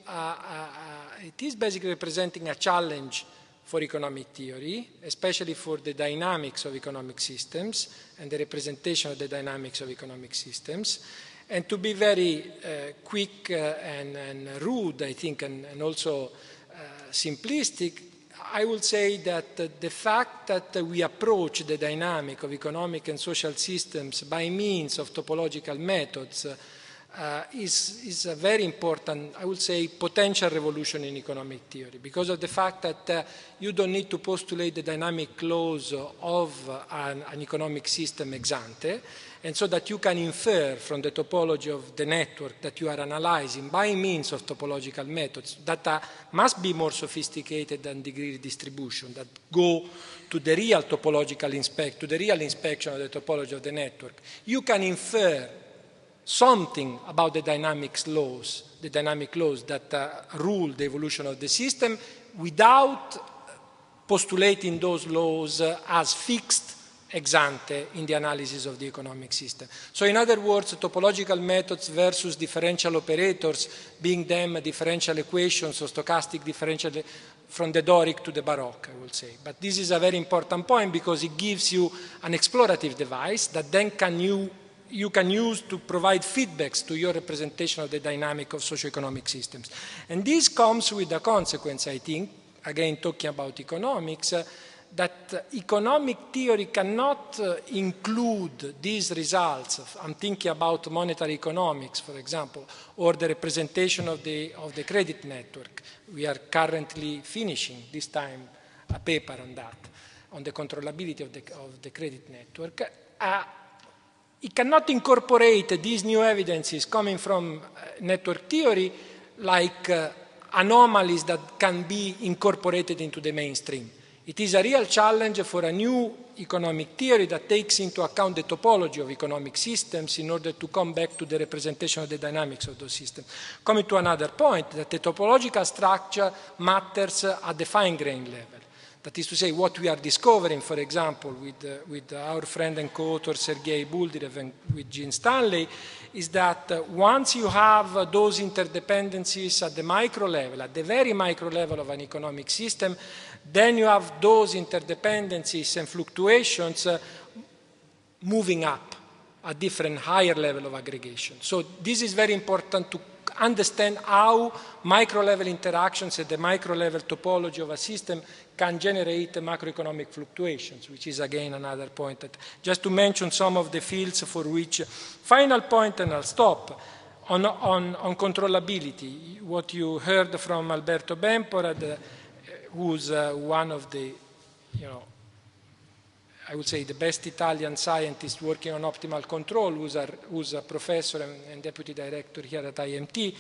it is basically representing a challenge for economic theory, especially for the dynamics of economic systems and the representation of the dynamics of economic systems. And to be very quick and rude, I think, and also simplistic, I would say that the fact that we approach the dynamic of economic and social systems by means of topological methods is a very important, I would say, potential revolution in economic theory, because of the fact that you don't need to postulate the dynamic laws of an economic system ex ante, and so that you can infer from the topology of the network that you are analyzing by means of topological methods that must be more sophisticated than degree distribution, that go to the real topological to the real inspection of the topology of the network. You can infer something about the dynamic laws that rule the evolution of the system without postulating those laws as fixed ex ante in the analysis of the economic system. So in other words, topological methods versus differential operators, being them differential equations or stochastic differential from the Doric to the Baroque, I would say. But this is a very important point because it gives you an explorative device that then you can use to provide feedbacks to your representation of the dynamic of socioeconomic systems. And this comes with the consequence, I think, again talking about economics, that economic theory cannot include these results. I'm thinking about monetary economics, for example, or the representation of the credit network. We are currently finishing this time a paper on that, on the controllability of the credit network. It cannot incorporate these new evidences coming from network theory like anomalies that can be incorporated into the mainstream. It is a real challenge for a new economic theory that takes into account the topology of economic systems in order to come back to the representation of the dynamics of those systems. Coming to another point, that the topological structure matters at the fine-grained level. That is to say, what we are discovering, for example, with our friend and co-author Sergei Buldirev and with Gene Stanley, is that once you have those interdependencies at the micro level, at the very micro level of an economic system, then you have those interdependencies and fluctuations moving up a different higher level of aggregation. So this is very important to understand how micro-level interactions at the micro-level topology of a system can generate macroeconomic fluctuations, which is again another point. That just to mention some of the fields for which, final point and I'll stop, on controllability, what you heard from Alberto Bempora, who's one of the, I would say the best Italian scientist working on optimal control, who's a professor and deputy director here at IMT,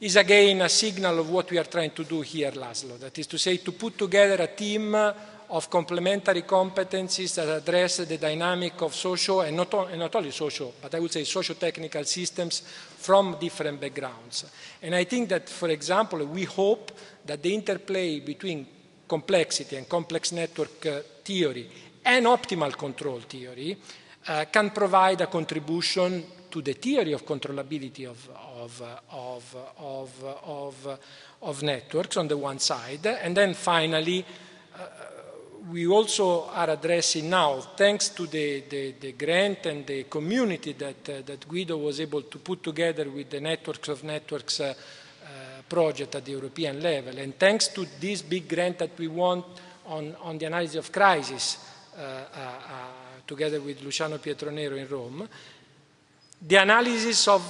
is again a signal of what we are trying to do here, Laszlo. That is to say, to put together a team of complementary competencies that address the dynamic of social, and not only social, but I would say socio-technical systems from different backgrounds. And I think that, for example, we hope that the interplay between complexity and complex network theory and optimal control theory can provide a contribution to the theory of controllability of networks on the one side. And then finally, we also are addressing now, thanks to the grant and the community that Guido was able to put together with the Networks of Networks project at the European level, and thanks to this big grant that we won on the analysis of crisis, together with Luciano Pietronero in Rome, the analysis of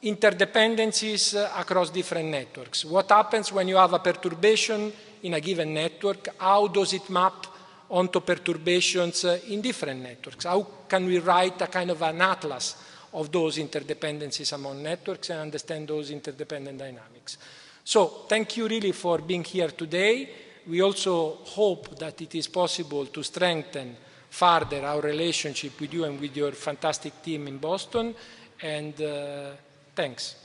interdependencies across different networks. What happens when you have a perturbation in a given network? How does it map onto perturbations in different networks? How can we write a kind of an atlas of those interdependencies among networks and understand those interdependent dynamics? So thank you really for being here today. We also hope that it is possible to strengthen further our relationship with you and with your fantastic team in Boston. And thanks.